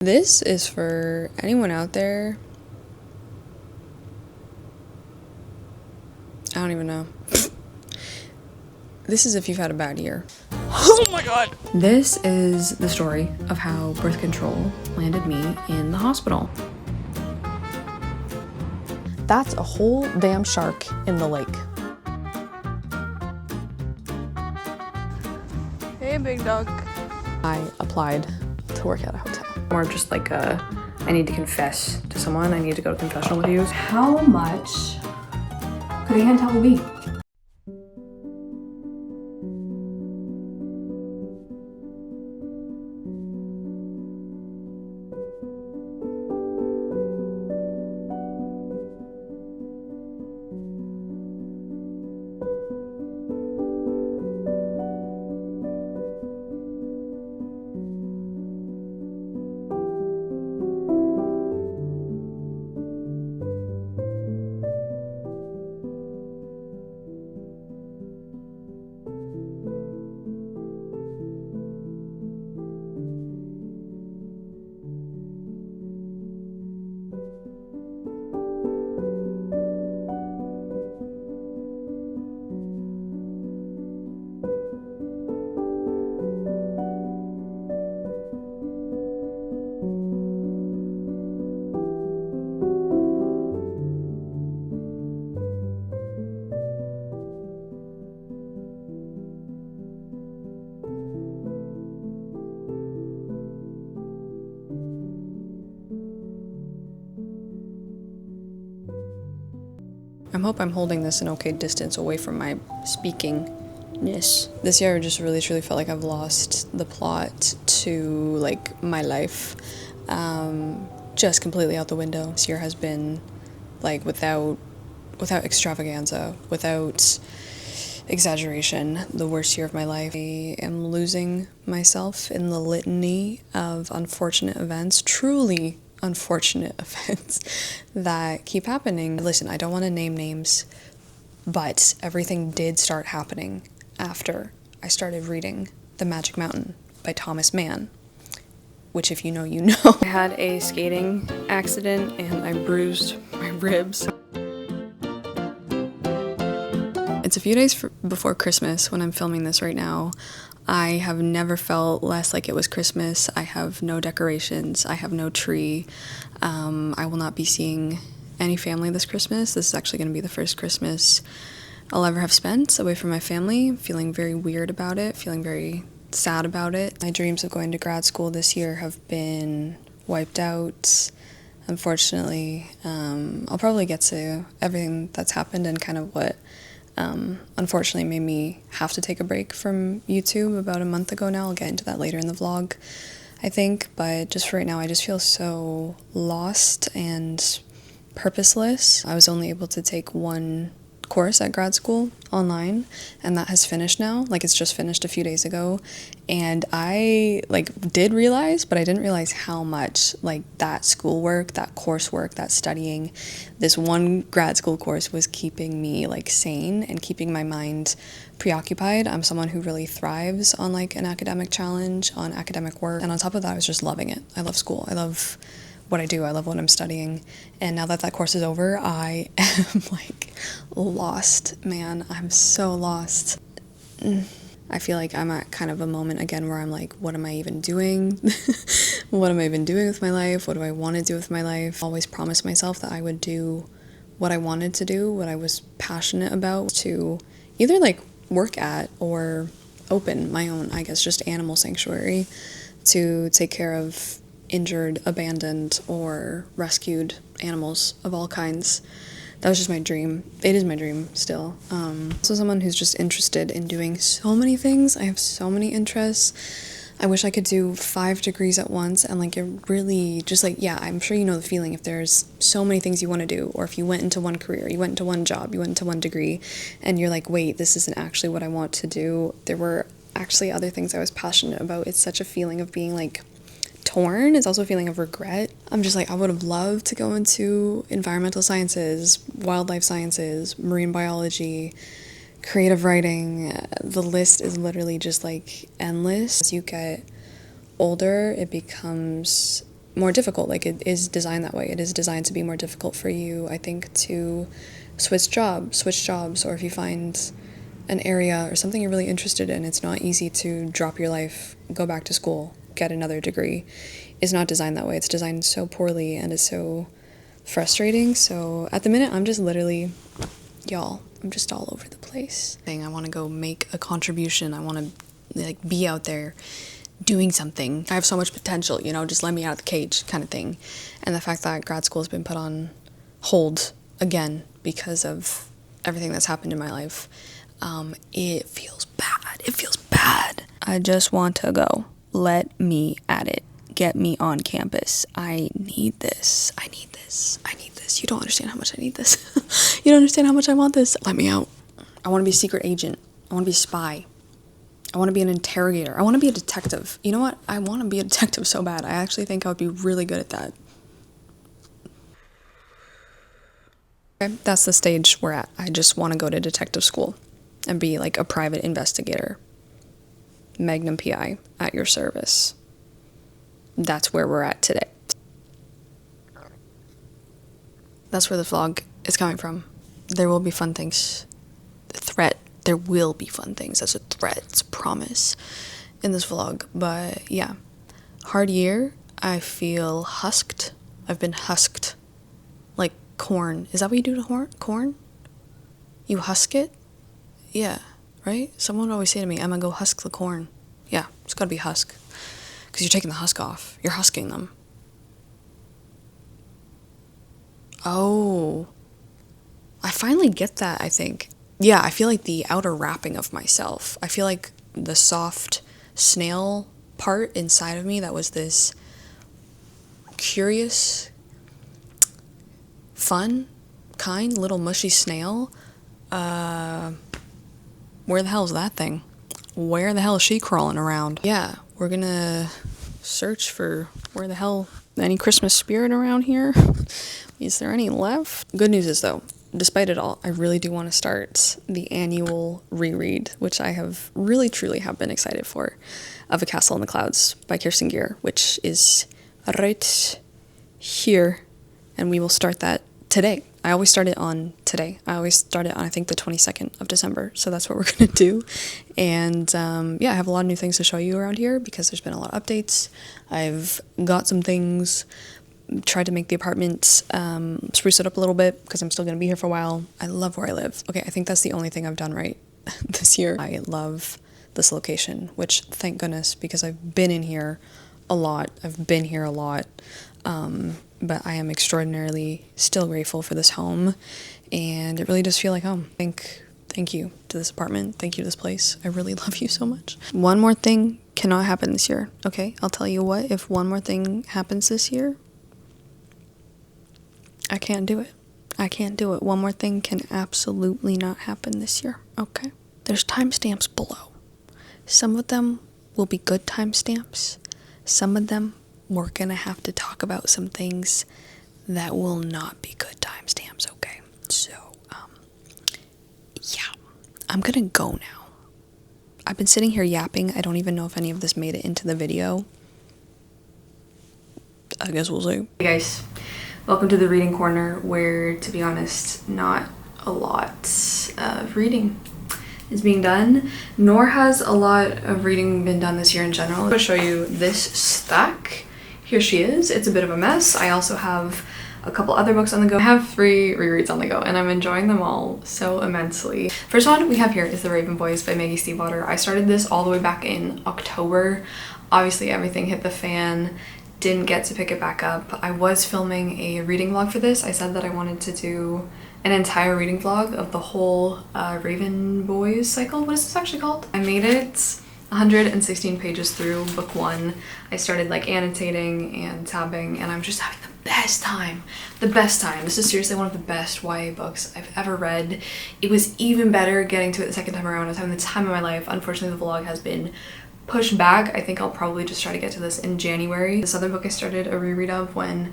This is for anyone out there. I don't even know. This is if you've had a bad year. Oh my god! This is the story of how birth control landed me in the hospital. That's a whole damn shark in the lake. Hey, big dog. I applied to work at a hotel. Or just like I need to confess to someone. I need to go to confessional with you. How much could a hand towel be? I hope I'm holding this an okay distance away from my speaking-ness. This year I just really truly felt like I've lost the plot to like my life, just completely out the window. This year has been like without extravaganza, without exaggeration, the worst year of my life. I am losing myself in the litany of unfortunate events, truly unfortunate events that keep happening. Listen, I don't want to name names, but everything did start happening after I started reading The Magic Mountain by Thomas Mann, which if you know, you know. I had a skating accident and I bruised my ribs. It's a few days before Christmas when I'm filming this right now. I have never felt less like it was Christmas. I have no decorations. I have no tree. I will not be seeing any family this Christmas. This is actually going to be the first Christmas I'll ever have spent away from my family. Feeling very weird about it, feeling very sad about it. My dreams of going to grad school this year have been wiped out. Unfortunately, I'll probably get to everything that's happened and kind of what unfortunately made me have to take a break from YouTube about a month ago now. I'll get into that later in the vlog, I think, but just for right now, I just feel so lost and purposeless. I was only able to take one course at grad school online, and that has finished now. Like, it's just finished a few days ago, and I did realize, but I didn't realize how much that schoolwork, that coursework, that studying, this one grad school course was keeping me sane and keeping my mind preoccupied. I'm someone who really thrives on an academic challenge, on academic work, and on top of that, I was just loving it. I love school. I love what I do. I love what I'm studying. And now that that course is over, I am lost, man. I'm so lost. I feel like I'm at kind of a moment again where I'm like, what am I even doing? What am I even doing with my life? What do I want to do with my life? I always promised myself that I would do what I wanted to do, what I was passionate about, to either work at or open my own, I guess, just animal sanctuary to take care of injured, abandoned, or rescued animals of all kinds. That was just my dream. It is my dream still. So someone who's just interested in doing so many things. I have so many interests. I wish I could do 5 degrees at once, and it really just yeah, I'm sure you know the feeling if there's so many things you want to do, or if you went into one career, you went into one job, you went into one degree, and you're like, wait, this isn't actually what I want to do. There were actually other things I was passionate about. It's such a feeling of being torn. It's also a feeling of regret. I'm just I would have loved to go into environmental sciences, wildlife sciences, marine biology, creative writing. The list is literally just endless. As you get older, it becomes more difficult. Like, it is designed that way. It is designed to be more difficult for you, I think, to switch jobs, or if you find an area or something you're really interested in, it's not easy to drop your life, go back to school, get another degree. It's not designed that way. It's designed so poorly and is so frustrating. So at the minute, I'm just literally, y'all, I'm just all over the place. I want to go make a contribution. I want to like be out there doing something. I have so much potential, you know, just let me out of the cage kind of thing. And the fact that grad school has been put on hold again because of everything that's happened in my life, it feels bad. It feels bad. I just want to go. Let me at it. Get me on campus. I need this. I need this. I need this. You don't understand how much I need this. You don't understand how much I want this. Let me out. I want to be a secret agent. I want to be a spy. I want to be an interrogator. I want to be a detective. You know what? I want to be a detective so bad. I actually think I would be really good at that. Okay, that's the stage we're at. I just want to go to detective school and be like a private investigator. Magnum PI at your service. That's where we're at today. That's where the vlog is coming from. There will be fun things. The threat. There will be fun things. That's a threat. It's a promise in this vlog. But yeah, hard year. I feel husked. I've been husked. Like corn. Is that what you do to corn? You husk it? Yeah, right? Someone would always say to me, Emma, go husk the corn. Yeah, it's gotta be husk. Because you're taking the husk off. You're husking them. Oh. I finally get that, I think. Yeah, I feel like the outer wrapping of myself. I feel like the soft snail part inside of me that was this curious, fun, kind, little mushy snail. Where the hell is that thing? Where the hell is she crawling around? Yeah, we're gonna search for where the hell any Christmas spirit around here. Is there any left? Good news is though, despite it all, I really do want to start the annual reread, which I have really truly have been excited for, of A Castle in the Clouds by Kerstin Gier, which is right here, and we will start that today. I always start it on today. I always start it on, I think, the 22nd of December. So that's what we're going to do. And yeah, I have a lot of new things to show you around here because there's been a lot of updates. I've got some things, tried to make the apartment spruce it up a little bit because I'm still going to be here for a while. I love where I live. Okay, I think that's the only thing I've done right this year. I love this location, which thank goodness, because I've been in here a lot. I've been here a lot. But I am extraordinarily still grateful for this home, and it really does feel like home. Thank you to this apartment. Thank you to this place. I really love you so much. One more thing cannot happen this year, okay? I'll tell you what, if one more thing happens this year, I can't do it. I can't do it. One more thing can absolutely not happen this year, okay? There's timestamps below. Some of them will be good timestamps. Some of them we're gonna have to talk about some things that will not be good timestamps, okay? So, yeah, I'm gonna go now. I've been sitting here yapping. I don't even know if any of this made it into the video. I guess we'll see. Hey guys, welcome to the reading corner where, to be honest, not a lot of reading is being done, nor has a lot of reading been done this year in general. I'm gonna show you this stack. Here she is. It's a bit of a mess. I also have a couple other books on the go. I have 3 rereads on the go and I'm enjoying them all so immensely. First one we have here is The Raven Boys by Maggie Stiefvater. I started this all the way back in October. Obviously everything hit the fan. Didn't get to pick it back up. I was filming a reading vlog for this. I said that I wanted to do an entire reading vlog of the whole Raven Boys cycle. What is this actually called? I made it 116 pages through book 1. I started like annotating and tabbing and I'm just having the best time. The best time. This is seriously one of the best YA books I've ever read. It was even better getting to it the second time around. I was having the time of my life. Unfortunately, the vlog has been push back. I think I'll probably just try to get to this in January. This other book I started a reread of when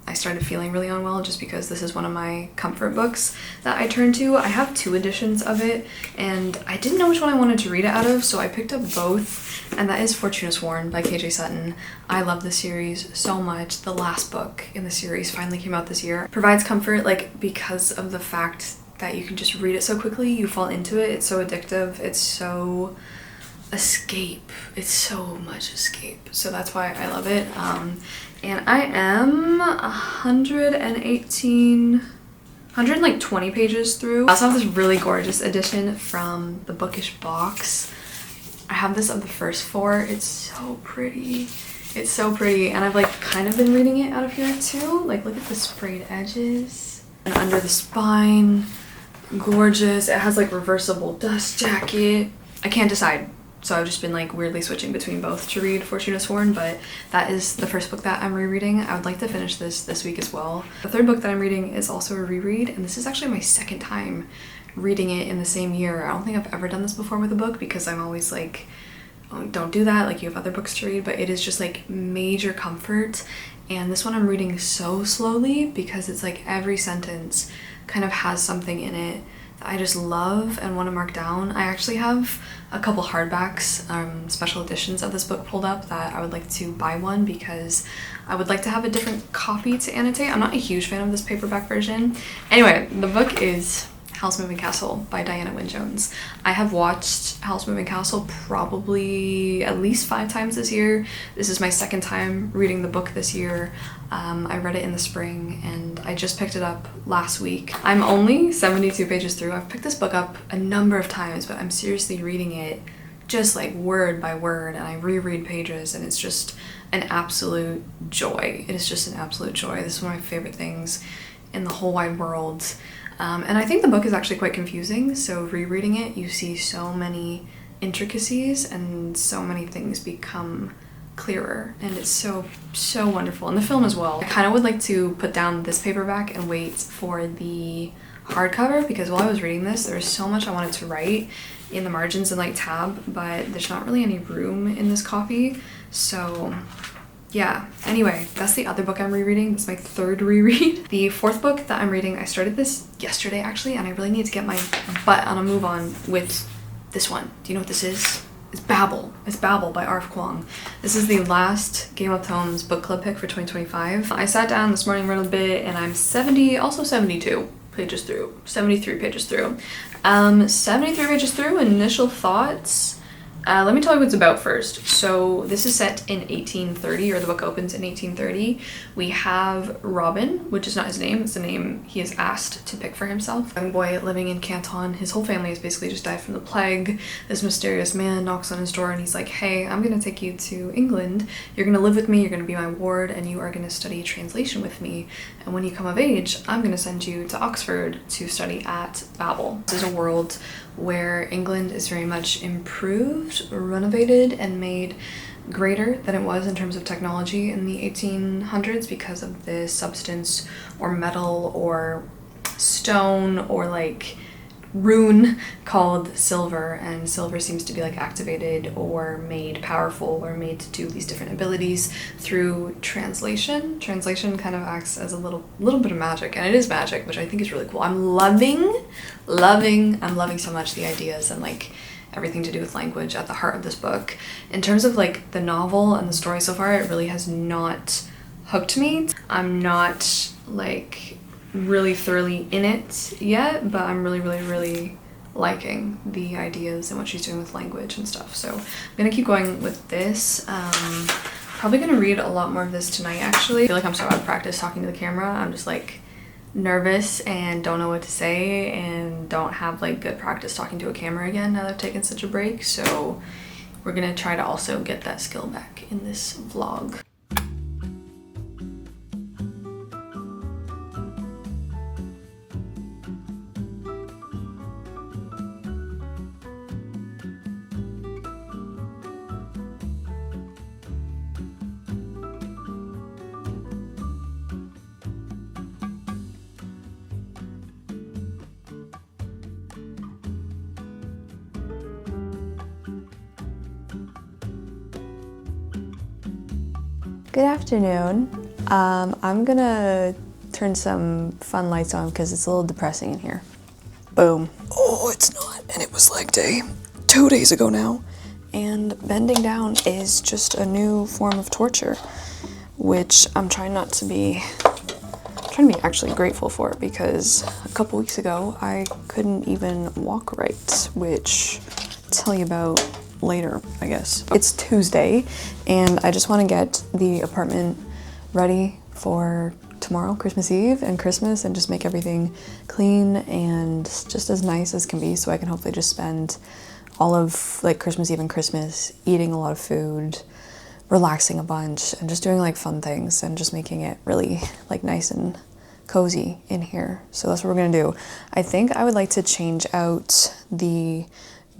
I started feeling really unwell, just because this is one of my comfort books that I turn to. I have 2 editions of it and I didn't know which one I wanted to read it out of, so I picked up both, and that is Fortuna by KJ Sutton. I love this series so much. The last book in the series finally came out this year. It provides comfort, like, because of the fact that you can just read it so quickly. You fall into it. It's so addictive. It's so escape. It's so much escape. So that's why I love it. And I am 120 pages through. I also have this really gorgeous edition from the Bookish box. I have this of the first 4. It's so pretty. It's so pretty, and I've like kind of been reading it out of here too. Like, look at the sprayed edges and under the spine. Gorgeous. It has like reversible dust jacket. I can't decide, so I've just been like weirdly switching between both to read Fortuna, but that is the first book that I'm rereading. I would like to finish this week as well. The 3rd book that I'm reading is also a reread, and this is actually my 2nd time reading it in the same year. I don't think I've ever done this before with a book, because I'm always like, oh, don't do that, like you have other books to read, but it is just like major comfort. And this one I'm reading so slowly because it's like every sentence kind of has something in it that I just love and want to mark down. I actually have a couple hardbacks, special editions of this book pulled up that I would like to buy one, because I would like to have a different copy to annotate. I'm not a huge fan of this paperback version. Anyway, the book is Howl's Moving Castle by Diana Wynne Jones. I have watched Howl's Moving Castle probably at least 5 times this year. This is my 2nd time reading the book this year. I read it in the spring and I just picked it up last week. I'm only 72 pages through. I've picked this book up a number of times, but I'm seriously reading it just like word by word, and I reread pages, and it's just an absolute joy. It is just an absolute joy. This is one of my favorite things in the whole wide world. And I think the book is actually quite confusing, so rereading it, you see so many intricacies and so many things become clearer, and it's so wonderful. And the film as well. I kind of would like to put down this paperback and wait for the hardcover, because while I was reading this, there was so much I wanted to write in the margins and like tab, but there's not really any room in this copy, so yeah. Anyway, that's the other book I'm rereading. This is my 3rd reread. The 4th book that I'm reading, I started this yesterday actually, and I really need to get my butt on a move on with this one. Do you know what this is? It's Babel. It's Babel by RF Kuang. This is the last Game of Thrones book club pick for 2025. I sat down this morning, read a bit, and I'm 72 pages through. 73 pages through. 73 pages through. Initial thoughts. Let me tell you what it's about first. So this is set in 1830, or the book opens in 1830. We have Robin, which is not his name, it's the name he is asked to pick for himself. A young boy living in Canton. His whole family has basically just died from the plague. This mysterious man knocks on his door and he's like, hey, I'm gonna take you to England. You're gonna live with me, you're gonna be my ward, and you are gonna study translation with me. And when you come of age, I'm gonna send you to Oxford to study at Babel. This is a world where England is very much improved, renovated, and made greater than it was in terms of technology in the 1800s because of the substance or metal or stone or like rune called silver, and silver seems to be like activated or made powerful or made to do these different abilities through translation. Translation kind of acts as a little bit of magic, and it is magic, which I think is really cool. I'm loving so much the ideas and like everything to do with language at the heart of this book. In terms of like the novel and the story so far, it really has not hooked me. I'm not like really thoroughly in it yet, but I'm really liking the ideas and what she's doing with language and stuff. So I'm gonna keep going with this. Probably gonna read a lot more of this tonight actually. I feel like I'm so out of practice talking to the camera. I'm just like nervous and don't know what to say and don't have like good practice talking to a camera again now that I've taken such a break. So we're gonna try to also get that skill back in this vlog. Good afternoon. I'm gonna turn some fun lights on because it's a little depressing in here. Boom. Oh, it's not. And it was leg day 2 days ago now. And bending down is just a new form of torture, which I'm trying to be actually grateful for, because a couple weeks ago I couldn't even walk right, which I'll tell you about later, I guess. It's Tuesday and I just want to get the apartment ready for tomorrow, Christmas Eve and Christmas, and just make everything clean and just as nice as can be, so I can hopefully just spend all of like Christmas Eve and Christmas eating a lot of food, relaxing a bunch, and just doing like fun things and just making it really like nice and cozy in here. So that's what we're gonna do. I think I would like to change out the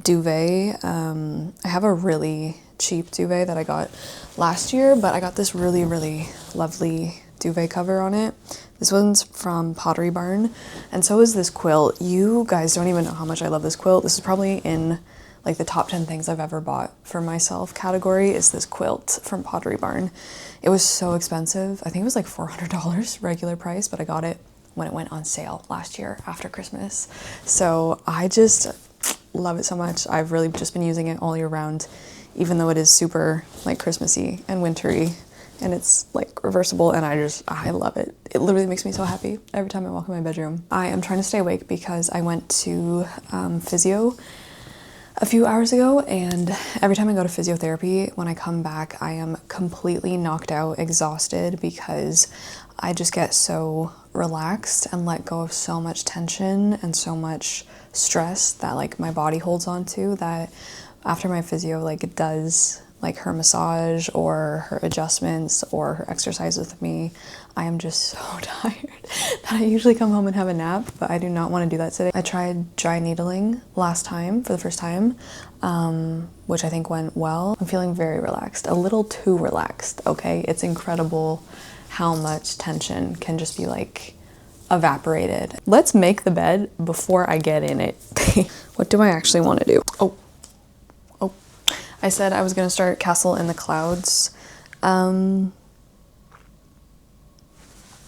duvet. I have a really cheap duvet that I got last year, but I got this really lovely duvet cover on it. This one's from Pottery Barn, and so is this quilt. You guys don't even know how much I love this quilt. This is probably in like the top 10 things I've ever bought for myself category is this quilt from Pottery Barn. It was so expensive. I think it was like $400 regular price, but I got it when it went on sale last year after Christmas. So I just love it so much. I've really just been using it all year round, even though it is super like Christmassy and wintry, and it's like reversible, and I love it. It literally makes me so happy every time I walk in my bedroom. I am trying to stay awake because I went to physio a few hours ago, and every time I go to physiotherapy, when I come back, I am completely knocked out, exhausted, because I just get so relaxed and let go of so much tension and so much stress that like my body holds on to, that after my physio like does like her massage or her adjustments or her exercise with me, I am just so tired that I usually come home and have a nap, but I do not want to do that today. I tried dry needling last time for the first time, which I think went well. I'm feeling very relaxed, a little too relaxed, okay? It's incredible how much tension can just be like evaporated. Let's make the bed before I get in it. What do I actually want to do? Oh, I said I was gonna start Castle in the Clouds. What am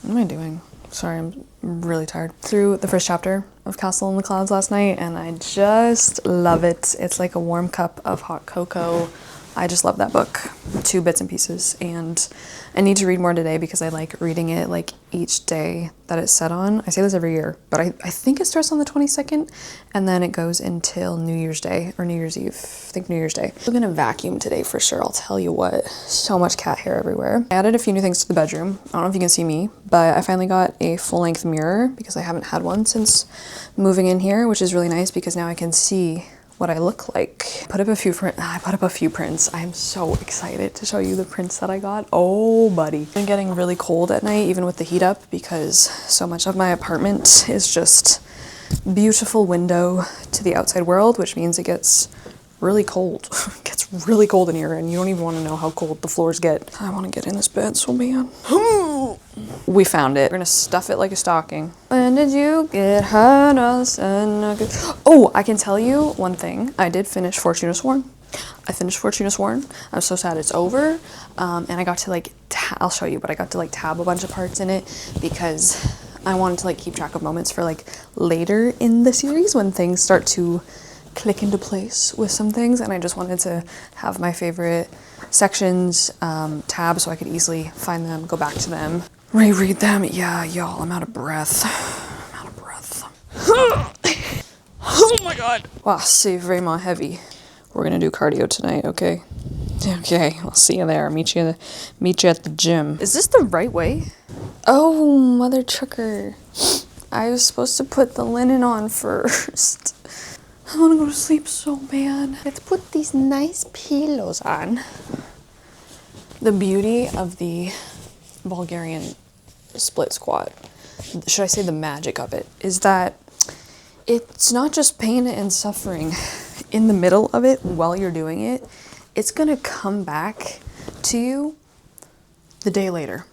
I doing? Sorry, I'm really tired. Through the first chapter of Castle in the Clouds last night, and I just love it. It's like a warm cup of hot cocoa. I just love that book, 2 bits and pieces, and I need to read more today because I like reading it like each day that it's set on. I say this every year, but I think it starts on the 22nd and then it goes until New Year's Day or New Year's Eve. I think New Year's Day. I'm gonna vacuum today for sure, I'll tell you what. So much cat hair everywhere. I added a few new things to the bedroom. I don't know if you can see me, but I finally got a full-length mirror because I haven't had one since moving in here, which is really nice because now I can see what I look like. I put up a few prints. I am so excited to show you the prints that I got. Oh, buddy. It's been getting really cold at night, even with the heat up, because so much of my apartment is just beautiful window to the outside world, which means it gets really cold. It gets really cold in here, and you don't even want to know how cold the floors get. I want to get in this bed so bad. We found it. We're gonna stuff it like a stocking. When did you get hurt? Oh, I can tell you one thing. I did finish Fortuna Sworn. I finished Fortuna Sworn. I'm so sad it's over. And I got to like, I'll show you, but I got to like tab a bunch of parts in it because I wanted to like keep track of moments for like later in the series when things start to click into place with some things, and I just wanted to have my favorite sections tab so I could easily find them, go back to them, reread them. Yeah, y'all, I'm out of breath. Oh my god. Wow, c'est vraiment heavy. We're gonna do cardio tonight, okay? Okay, I'll see you there. Meet you at the gym. Is this the right way? Oh, mother trucker. I was supposed to put the linen on first. I want to go to sleep so bad. Let's put these nice pillows on. The beauty of the Bulgarian split squat, should I say the magic of it, is that it's not just pain and suffering in the middle of it while you're doing it. It's gonna come back to you the day later,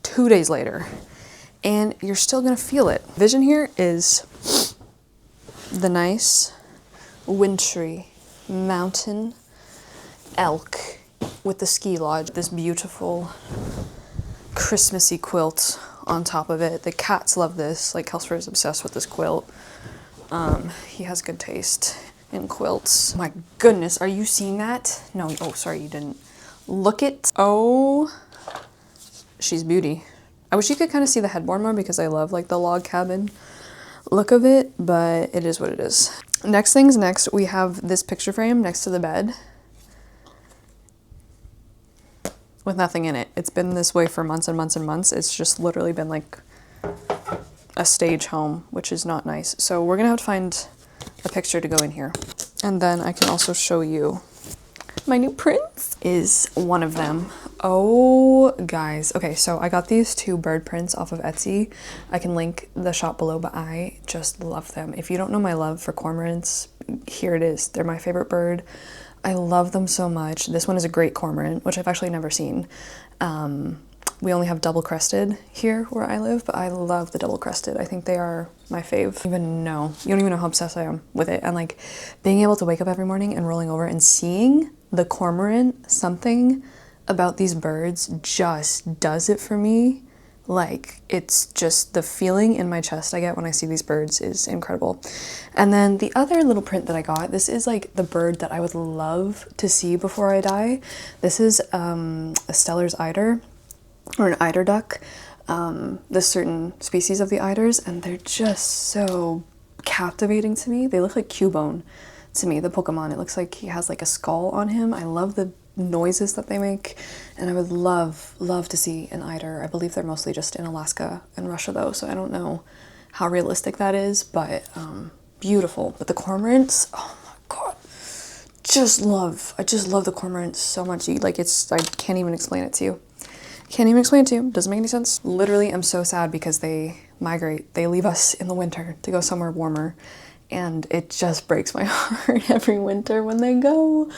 2 days later, and you're still gonna feel it. Vision here is the nice wintry mountain elk with the ski lodge, this beautiful Christmassy quilt on top of it. The cats love this. Like, Kelsper is obsessed with this quilt. He has good taste in quilts. My goodness, are you seeing that? No, oh, sorry, you didn't. Look it. Oh, she's beauty. I wish you could kind of see the headboard more because I love like the log cabin look of it, but it is what it is. Next things next, we have this picture frame next to the bed with nothing in it. It's been this way for months and months and months. It's just literally been like a stage home, which is not nice. So we're gonna have to find a picture to go in here. And then I can also show you my new prints is one of them. Oh, guys. Okay, so I got these 2 bird prints off of Etsy. I can link the shop below, but I just love them. If you don't know my love for cormorants, here it is. They're my favorite bird. I love them so much. This one is a great cormorant, which I've actually never seen. We only have double crested here where I live, but I love the double crested. I think they are my fave. You don't even know how obsessed I am with it. And like being able to wake up every morning and rolling over and seeing the cormorant, something about these birds just does it for me. Like, it's just the feeling in my chest I get when I see these birds is incredible. And then the other little print that I got, this is like the bird that I would love to see before I die. This is a Steller's eider, or an eider duck. There's certain species of the eiders, and they're just so captivating to me. They look like Cubone to me, the Pokemon. It looks like he has like a skull on him. I love the noises that they make, and I would love to see an eider. I believe they're mostly just in Alaska and Russia though, so I don't know how realistic that is, but beautiful. But the cormorants, oh my god, I just love the cormorants so much. Like, I can't even explain it to you. Doesn't make any sense. Literally, I'm so sad because they migrate. They leave us in the winter to go somewhere warmer, and it just breaks my heart every winter when they go.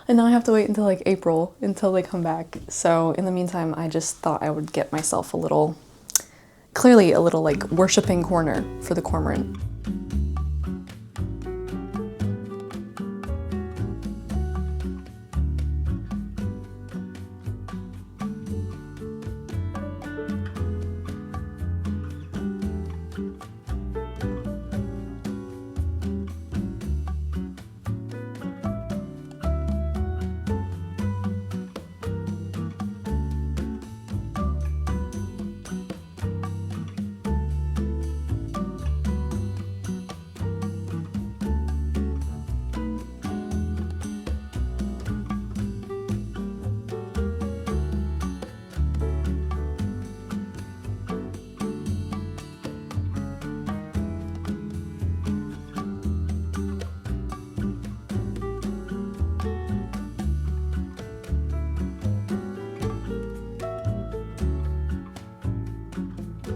And now I have to wait until like April until they come back. So in the meantime, I just thought I would get myself clearly a little like worshiping corner for the cormorant.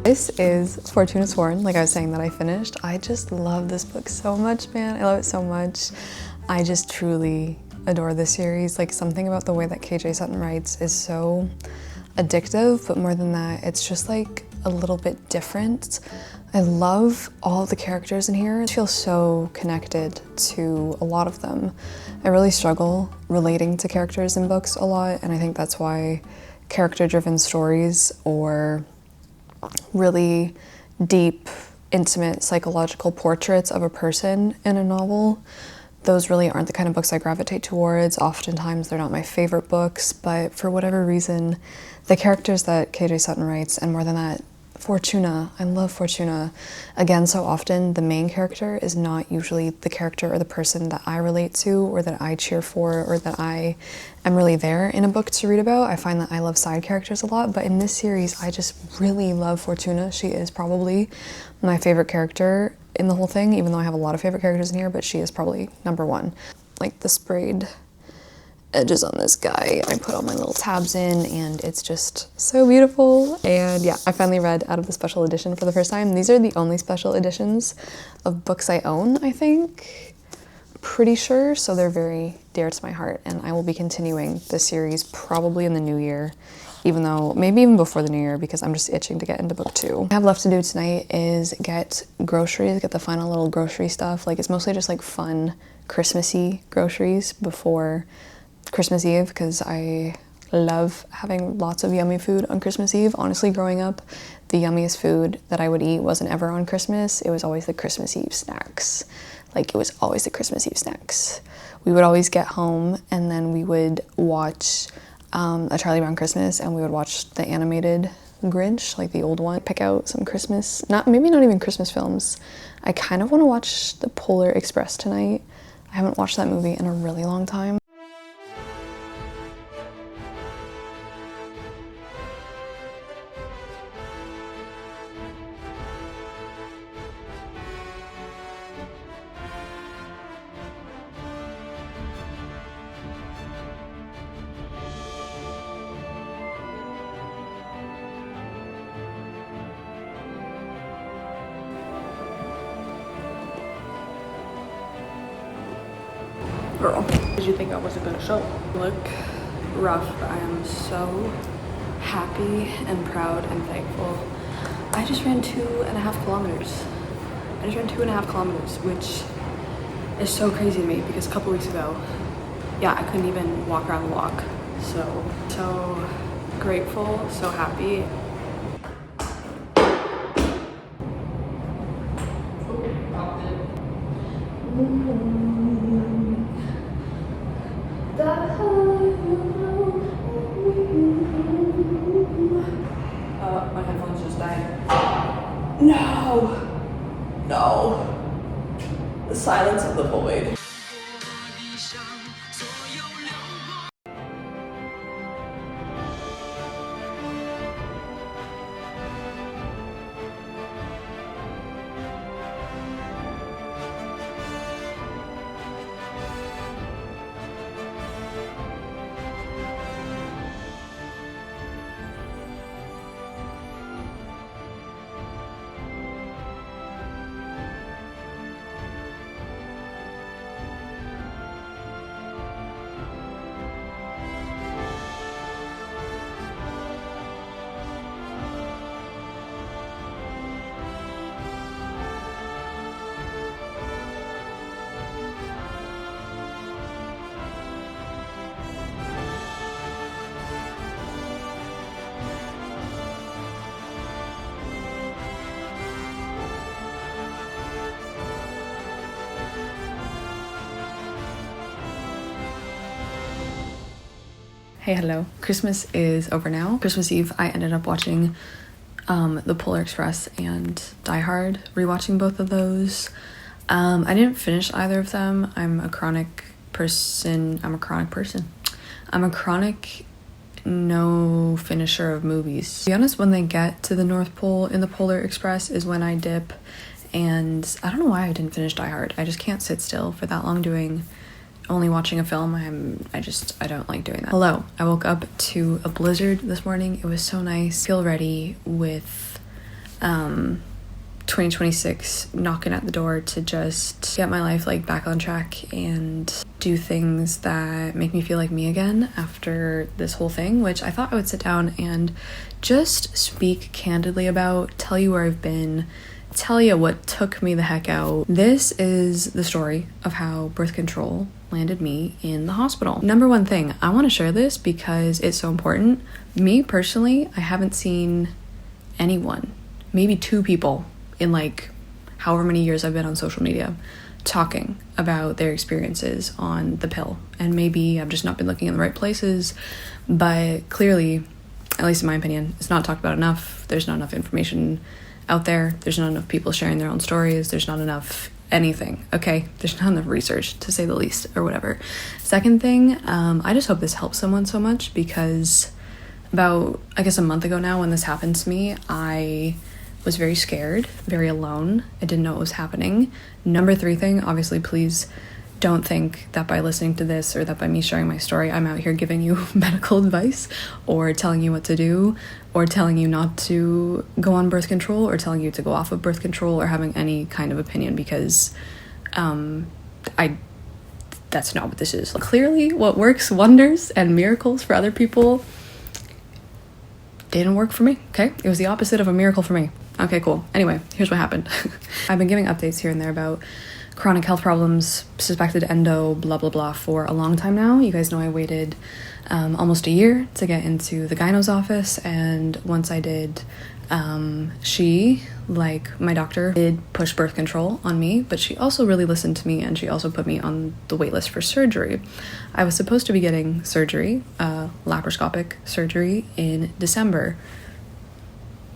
This is Fortuna Sworn, like I was saying, that I finished. I just love this book so much, man. I love it so much. I just truly adore this series. Like, something about the way that KJ Sutton writes is so addictive, but more than that, it's just like a little bit different. I love all the characters in here. I feel so connected to a lot of them. I really struggle relating to characters in books a lot, and I think that's why character-driven stories or really deep, intimate, psychological portraits of a person in a novel, those really aren't the kind of books I gravitate towards. Oftentimes they're not my favorite books, but for whatever reason, the characters that KJ Sutton writes, and more than that, Fortuna, I love Fortuna. Again, so often the main character is not usually the character or the person that I relate to or that I cheer for or that I am really there in a book to read about. I find that I love side characters a lot, but in this series, I just really love Fortuna. She is probably my favorite character in the whole thing, even though I have a lot of favorite characters in here, but she is probably number one. Like the sprayed edges on this guy, I put all my little tabs in, and it's just so beautiful. And yeah, I finally read out of the special edition for the first time. These are the only special editions of books I own, I think. Pretty sure, so they're very dear to my heart, and I will be continuing this series probably in the new year, even though maybe even before the new year, because I'm just itching to get into book 2. What I have left to do tonight is get groceries, get the final little grocery stuff. Like, it's mostly just like fun Christmassy groceries before Christmas Eve, because I love having lots of yummy food on Christmas Eve. Honestly, growing up, the yummiest food that I would eat wasn't ever on Christmas. It was always the Christmas Eve snacks. Like, it was always the Christmas Eve snacks. We would always get home and then we would watch A Charlie Brown Christmas, and we would watch the animated Grinch, like the old one. Pick out some Christmas, maybe not even Christmas films. I kind of want to watch The Polar Express tonight. I haven't watched that movie in a really long time. Girl, did you think I wasn't gonna show? Look rough, but I am so happy and proud and thankful. I just ran 2.5 kilometers. I just ran 2.5 kilometers, which is so crazy to me because a couple weeks ago, yeah, I couldn't even walk around the block. So grateful, so happy. My headphones just died. No. The silence of the void. Hey, hello. Christmas is over now. Christmas Eve, I ended up watching The Polar Express and Die Hard, rewatching both of those. I didn't finish either of them. I'm a chronic no finisher of movies. To be honest, when they get to the North Pole in The Polar Express is when I dip, and I don't know why I didn't finish Die Hard. I just can't sit still for that long only watching a film. I don't like doing that. Hello, I woke up to a blizzard this morning. It was so nice. Feel ready with 2026 knocking at the door to just get my life like back on track and do things that make me feel like me again after this whole thing, which I thought I would sit down and just speak candidly about, tell you where I've been, tell you what took me the heck out. This is the story of how birth control landed me in the hospital. Number one thing, I want to share this because it's so important. Me personally, I haven't seen anyone, maybe 2 people in like however many years I've been on social media talking about their experiences on the pill. And maybe I've just not been looking in the right places, but clearly, at least in my opinion, it's not talked about enough. There's not enough information out there. There's not enough people sharing their own stories. There's not enough anything, okay? There's not enough research, to say the least, or whatever. Second thing, I just hope this helps someone so much because about, I guess, a month ago now when this happened to me, I was very scared, very alone. I didn't know what was happening. Number 3 thing, obviously, please don't think that by listening to this or that by me sharing my story, I'm out here giving you medical advice or telling you what to do or telling you not to go on birth control or telling you to go off of birth control or having any kind of opinion because that's not what this is. Clearly, what works wonders and miracles for other people didn't work for me, okay? It was the opposite of a miracle for me. Okay, cool. Anyway, here's what happened. I've been giving updates here and there about chronic health problems, suspected endo, blah, blah, blah, for a long time now. You guys know I waited almost a year to get into the gyno's office, and once I did, she, like my doctor, did push birth control on me, but she also really listened to me, and she also put me on the wait list for surgery. I was supposed to be getting surgery, laparoscopic surgery, in December.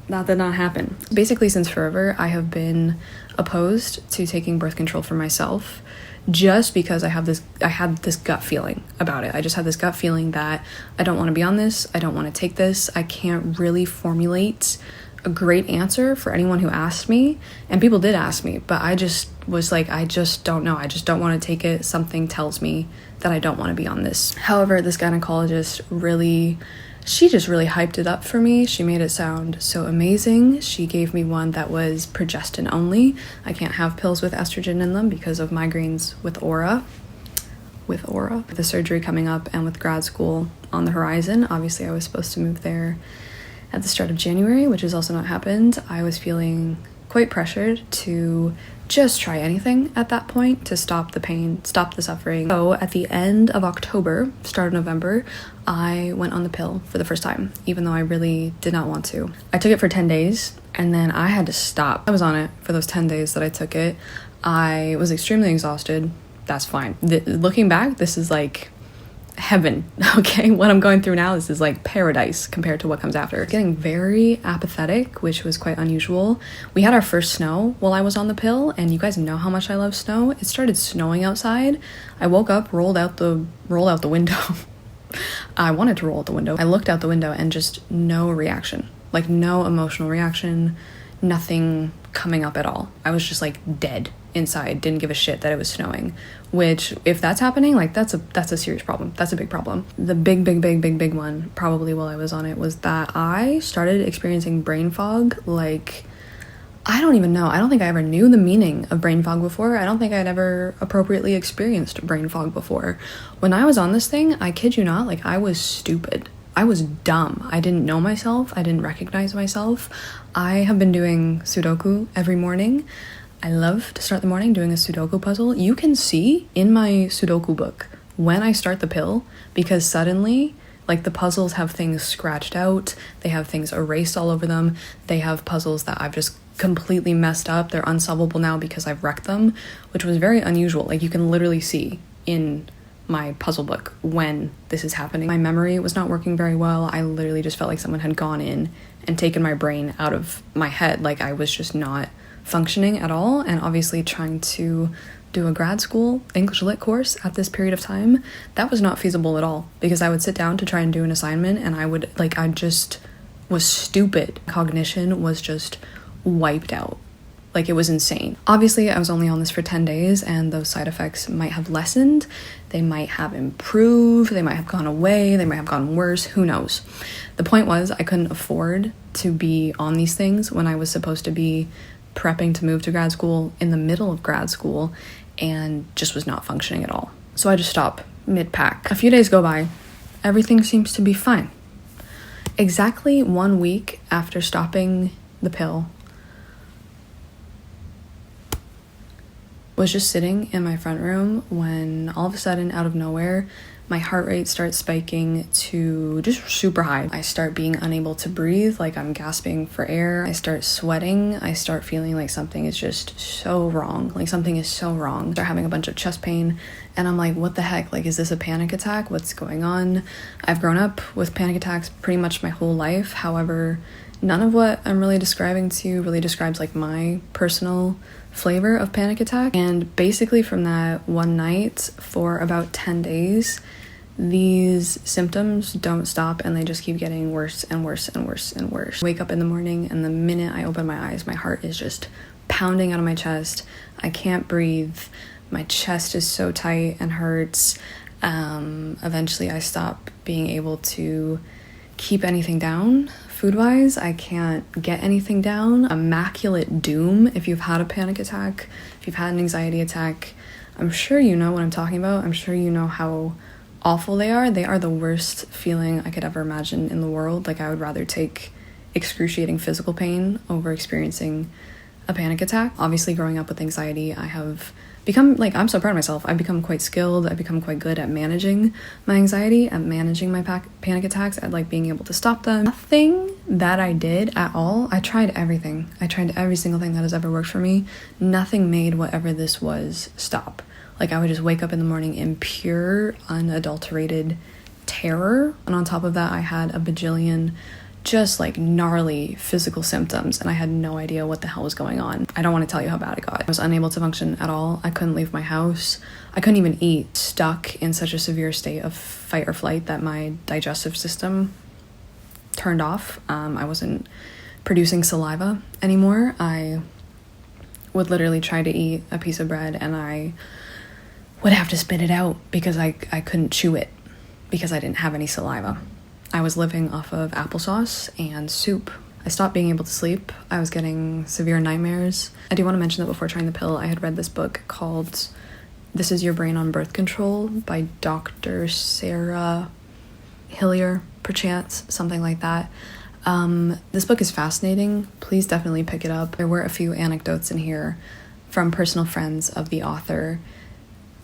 That did not happen. Basically, since forever, I have been opposed to taking birth control for myself, just because I had this gut feeling about it. I just had this gut feeling that I don't want to be on this. I don't want to take this. I can't really formulate a great answer for anyone who asked me, and people did ask me, but I just was like, I just don't know. I just don't want to take it. Something tells me that I don't want to be on this. However, this gynecologist she just really hyped it up for me. She made it sound so amazing. She gave me one that was progestin only. I can't have pills with estrogen in them because of migraines with aura. With the surgery coming up and with grad school on the horizon. Obviously, I was supposed to move there at the start of January, which has also not happened. I was feeling quite pressured to just try anything at that point to stop the pain, stop the suffering. So at the end of October, start of November, I went on the pill for the first time, even though I really did not want to. I took it for 10 days and then I had to stop. I was on it for those 10 days that I took it. I was extremely exhausted. That's fine. Looking back, this is like heaven, okay? What I'm going through now, this is like paradise compared to what comes after. Getting very apathetic, which was quite unusual. We had our first snow while I was on the pill, and you guys know how much I love snow. It started snowing outside. I woke up, rolled out the window. I wanted to roll out the window. I looked out the window and just no reaction, like no emotional reaction, nothing coming up at all. I was just like dead inside, didn't give a shit that it was snowing, which if that's happening, like that's a serious problem. That's a big problem. The big one probably while I was on it was that I started experiencing brain fog. Like, I don't even know. I don't think I ever knew the meaning of brain fog before. I don't think I'd ever appropriately experienced brain fog before. When I was on this thing, I kid you not, like I was stupid. I was dumb. I didn't know myself. I didn't recognize myself. I have been doing Sudoku every morning. I love to start the morning doing a Sudoku puzzle. You can see in my Sudoku book when I start the pill, because suddenly, like, the puzzles have things scratched out, they have things erased all over them, they have puzzles that I've just completely messed up, they're unsolvable now because I've wrecked them, which was very unusual. Like, you can literally see in my puzzle book when this is happening. My memory was not working very well. I literally just felt like someone had gone in and taken my brain out of my head. Like, I was just not functioning at all, and obviously trying to do a grad school English lit course at this period of time, that was not feasible at all, because I would sit down to try and do an assignment and I just was stupid. Cognition was just wiped out. Like, it was insane. Obviously, I was only on this for 10 days and those side effects might have lessened, they might have improved, they might have gone away, they might have gotten worse, who knows. The point was, I couldn't afford to be on these things when I was supposed to be prepping to move to grad school in the middle of grad school, and just was not functioning at all. So I just stopped mid-pack. A few days go by, everything seems to be fine. Exactly 1 week after stopping the pill, was just sitting in my front room when all of a sudden, out of nowhere, my heart rate starts spiking to just super high. I start being unable to breathe, like I'm gasping for air. I start sweating. I start feeling like something is just so wrong. Like, something is so wrong. I start having a bunch of chest pain, and I'm like, what the heck? Like, is this a panic attack? What's going on? I've grown up with panic attacks pretty much my whole life. However, none of what I'm really describing to you really describes like my personal flavor of panic attack. And basically from that one night for about 10 days, these symptoms don't stop, and they just keep getting worse and worse and worse and worse. I wake up in the morning, and the minute I open my eyes, my heart is just pounding out of my chest. I can't breathe. My chest is so tight and hurts. Eventually I stop being able to keep anything down. Food-wise, I can't get anything down. Immaculate doom. If you've had a panic attack, if you've had an anxiety attack, I'm sure you know what I'm talking about. I'm sure you know how awful they are. They are the worst feeling I could ever imagine in the world. Like, I would rather take excruciating physical pain over experiencing a panic attack. Obviously, growing up with anxiety, I have I'm so proud of myself. I've become quite skilled. I've become quite good at managing my anxiety, at managing my panic attacks, at like being able to stop them. Nothing that I did at all, I tried everything. I tried every single thing that has ever worked for me. Nothing made whatever this was stop. Like I would just wake up in the morning in pure, unadulterated terror. And on top of that, I had a bajillion just like gnarly physical symptoms, and I had no idea what the hell was going on. I don't want to tell you how bad it got. I was unable to function at all. I couldn't leave my house. I couldn't even eat. Stuck in such a severe state of fight or flight that my digestive system turned off. I wasn't producing saliva anymore. I would literally try to eat a piece of bread and I would have to spit it out because I couldn't chew it because I didn't have any saliva. I was living off of applesauce and soup. I stopped being able to sleep. I was getting severe nightmares. I do want to mention that before trying the pill, I had read this book called This Is Your Brain on Birth Control by Dr. Sarah Hillier, perchance, something like that. This book is fascinating. Please definitely pick it up. There were a few anecdotes in here from personal friends of the author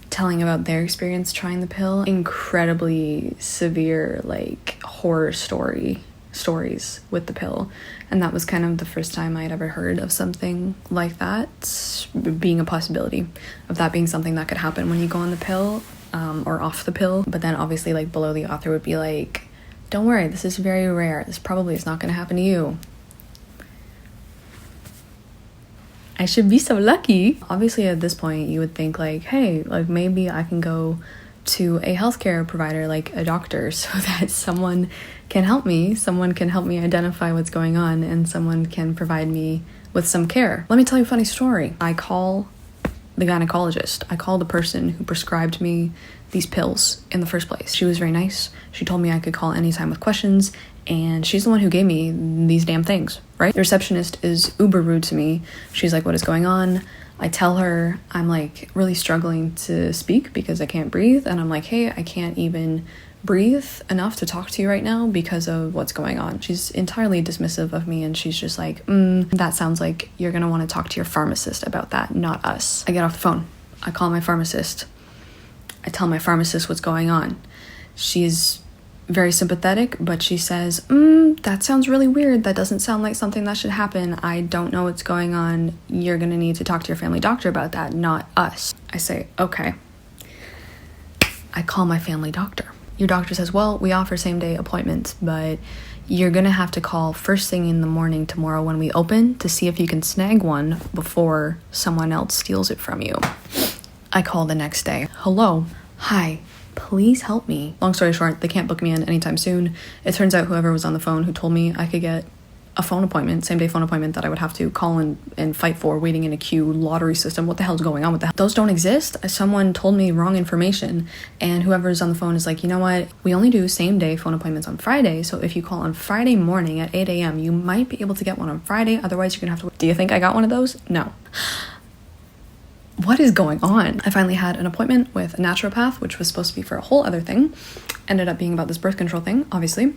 telling about their experience trying the pill. Incredibly severe, like, horror stories with the pill. And that was kind of the first time I'd ever heard of something like that being a possibility, of that being something that could happen when you go on the pill, or off the pill. But then obviously, like, below the author would be like, don't worry, this is very rare. This probably is not going to happen to you. I should be so lucky. Obviously, at this point, you would think like, hey, like maybe I can go to a healthcare provider, like a doctor, so that someone can help me. Someone can help me identify what's going on and someone can provide me with some care. Let me tell you a funny story. I call the gynecologist. I call the person who prescribed me these pills in the first place. She was very nice. She told me I could call anytime with questions, and she's the one who gave me these damn things, right? The receptionist is uber rude to me. She's like, what is going on? I tell her I'm like really struggling to speak because I can't breathe, and I'm like, hey, I can't even breathe enough to talk to you right now because of what's going on. She's entirely dismissive of me, and she's just like, that sounds like you're gonna want to talk to your pharmacist about that, not us. I get off the phone. I call my pharmacist. I tell my pharmacist what's going on. She's very sympathetic, but she says, that sounds really weird. That doesn't sound like something that should happen. I don't know what's going on. You're gonna need to talk to your family doctor about that, not us. I say, okay. I call my family doctor. Your doctor says, well, we offer same-day appointments, but you're gonna have to call first thing in the morning tomorrow when we open to see if you can snag one before someone else steals it from you. I call the next day. Hello. Hi. Please help me. Long story short, they can't book me in anytime soon. It turns out whoever was on the phone who told me I could get a phone appointment, same day phone appointment that I would have to call and fight for, waiting in a queue, lottery system. What the hell's going on with that? Those don't exist. Someone told me wrong information, and whoever's on the phone is like, you know what? We only do same day phone appointments on Friday, so if you call on Friday morning at 8 a.m., you might be able to get one on Friday. Otherwise, you're gonna have to wait. Do you think I got one of those? No. What is going on? I finally had an appointment with a naturopath, which was supposed to be for a whole other thing. Ended up being about this birth control thing, obviously.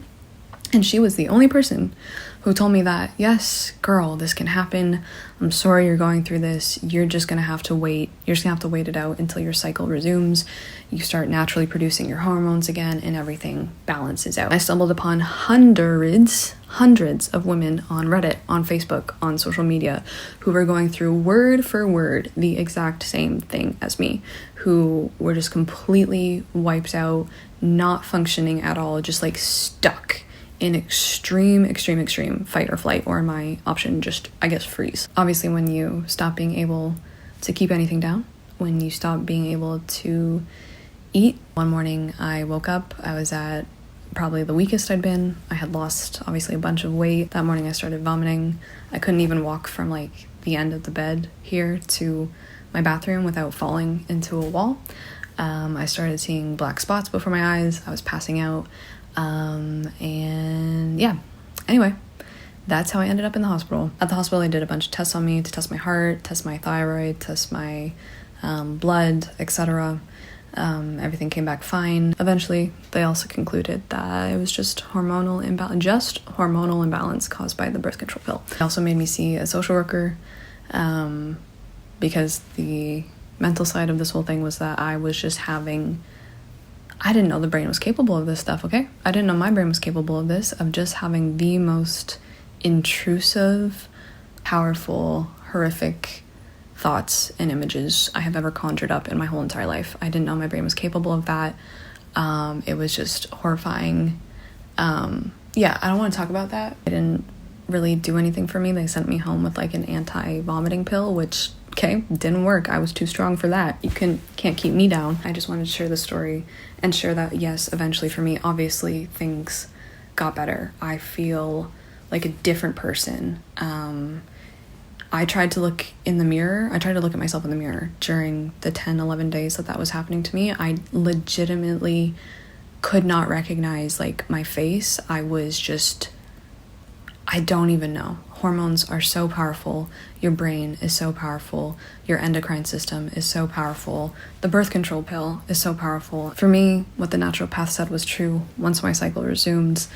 And she was the only person who told me that, yes, girl, this can happen. I'm sorry you're going through this. You're just gonna have to wait. You're just gonna have to wait it out until your cycle resumes. You start naturally producing your hormones again and everything balances out. I stumbled upon hundreds of women on Reddit, on Facebook, on social media, who were going through word for word the exact same thing as me, who were just completely wiped out, not functioning at all, just like stuck in extreme fight or flight, or in my option, just, I guess, freeze. Obviously, when you stop being able to keep anything down, when you stop being able to eat. One morning I woke up, I was at probably the weakest I'd been. I had lost obviously a bunch of weight. That morning I started vomiting. I couldn't even walk from like the end of the bed here to my bathroom without falling into a wall. I started seeing black spots before my eyes. I was passing out. And yeah, anyway, that's how I ended up in the hospital. At the hospital, I did a bunch of tests on me to test my heart, test my thyroid, test my blood, etc. Everything came back fine. Eventually, they also concluded that it was just hormonal imbalance caused by the birth control pill. They also made me see a social worker because the mental side of this whole thing was that I was just having, I didn't know the brain was capable of this stuff, okay? I didn't know my brain was capable of this, of just having the most intrusive, powerful, horrific thoughts and images I have ever conjured up in my whole entire life. I didn't know my brain was capable of that. It was just horrifying. Yeah, I don't want to talk about that. It didn't really do anything for me. They sent me home with like an anti-vomiting pill, which, okay, didn't work. I was too strong for that. You can't keep me down. I just wanted to share the story and share that, yes, eventually for me, obviously things got better. I feel like a different person. I tried to look in the mirror. I tried to look at myself in the mirror during the 10, 11 days that was happening to me. I legitimately could not recognize like my face. I don't even know. Hormones are so powerful. Your brain is so powerful. Your endocrine system is so powerful. The birth control pill is so powerful. For me, what the naturopath said was true. Once my cycle resumed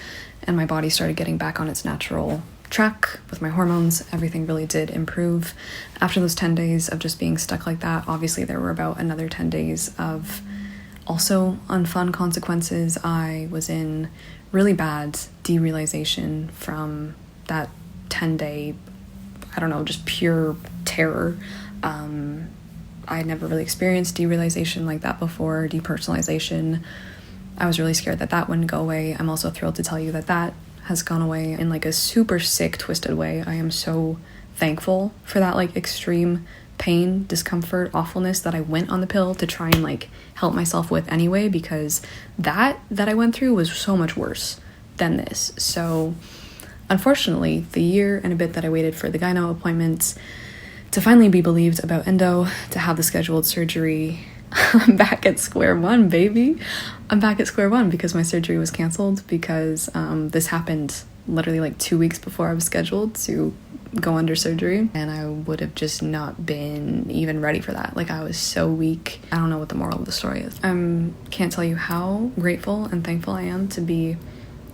and my body started getting back on its natural track with my hormones, everything really did improve. After those 10 days of just being stuck like that, obviously there were about another 10 days of also unfun consequences. I was in really bad derealization from that 10-day, I don't know, just pure terror. I had never really experienced derealization like that before, depersonalization. I was really scared that wouldn't go away. I'm also thrilled to tell you that has gone away in like a super sick, twisted way. I am so thankful for that like extreme pain, discomfort, awfulness that I went on the pill to try and like help myself with anyway, because that I went through was so much worse than this. So unfortunately, the year and a bit that I waited for the gyno appointments to finally be believed about endo, to have the scheduled surgery, I'm back at square one, baby. I'm back at square one because my surgery was canceled because this happened literally like 2 weeks before I was scheduled to go under surgery, and I would have just not been even ready for that. Like, I was so weak. I don't know what the moral of the story is. I can't tell you how grateful and thankful I am to be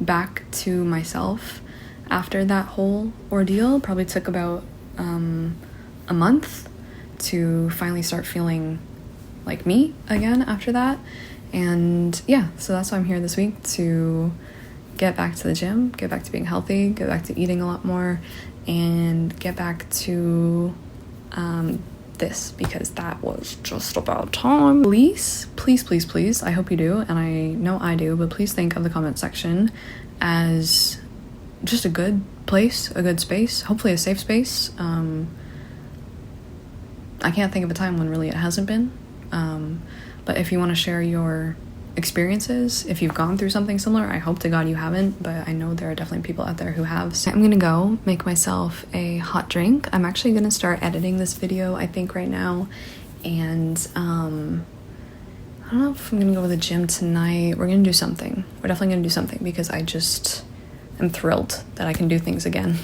back to myself after that whole ordeal. Probably took about a month to finally start feeling like me again after that. And yeah, so that's why I'm here this week, to get back to the gym, get back to being healthy, get back to eating a lot more, and get back to this, because that was just about time. Please, I hope you do, and I know I do, but please think of the comment section as just a good place, a good space, hopefully a safe space. I can't think of a time when really it hasn't been. But if you want to share your experiences, if you've gone through something similar, I hope to God you haven't, but I know there are definitely people out there who have. So I'm gonna go make myself a hot drink. I'm actually gonna start editing this video, I think, right now. And I don't know if I'm gonna go to the gym tonight. We're gonna do something. We're definitely gonna do something, because I just am thrilled that I can do things again.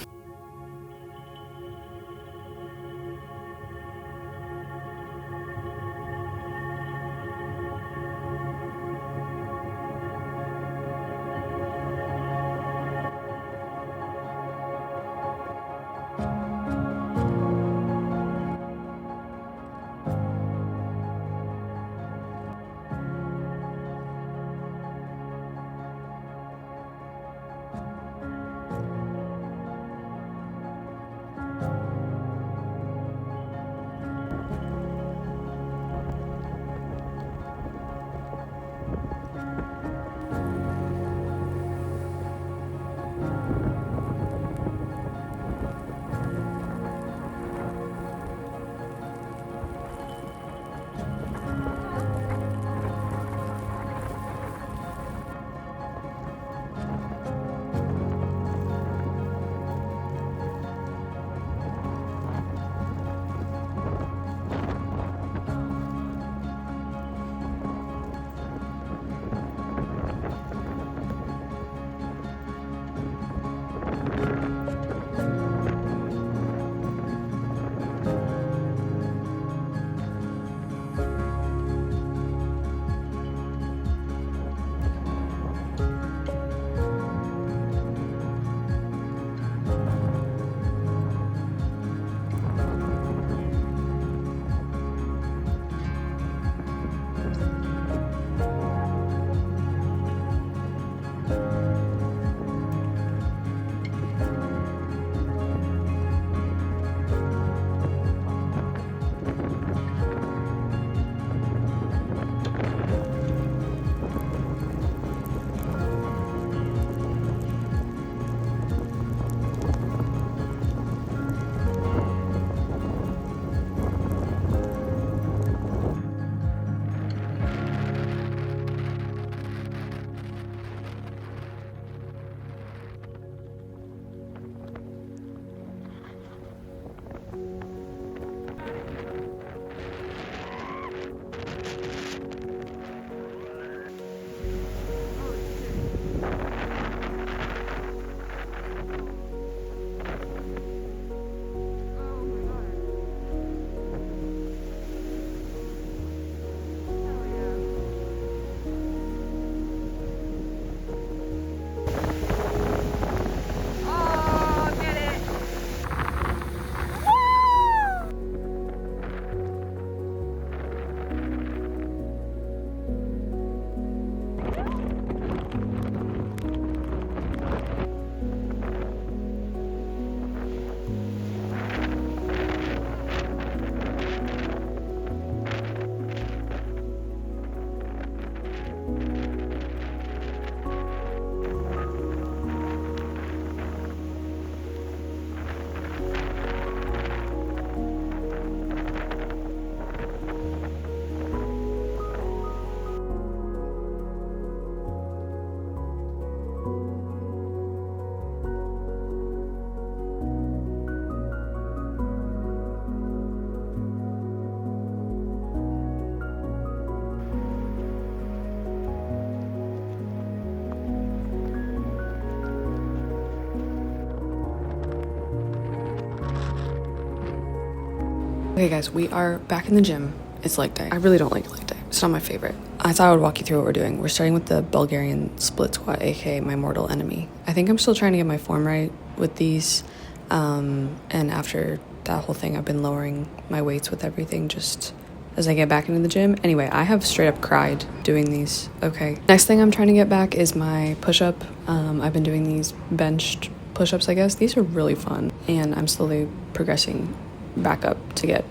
Okay guys, we are back in the gym. It's leg day. I really don't like leg day. It's not my favorite. I thought I would walk you through what we're doing. We're starting with the Bulgarian split squat, aka my mortal enemy. I think I'm still trying to get my form right with these. And after that whole thing, I've been lowering my weights with everything just as I get back into the gym. Anyway, I have straight up cried doing these. Okay. Next thing I'm trying to get back is my push-up. I've been doing these benched push-ups, I guess. These are really fun. And I'm slowly progressing back up to get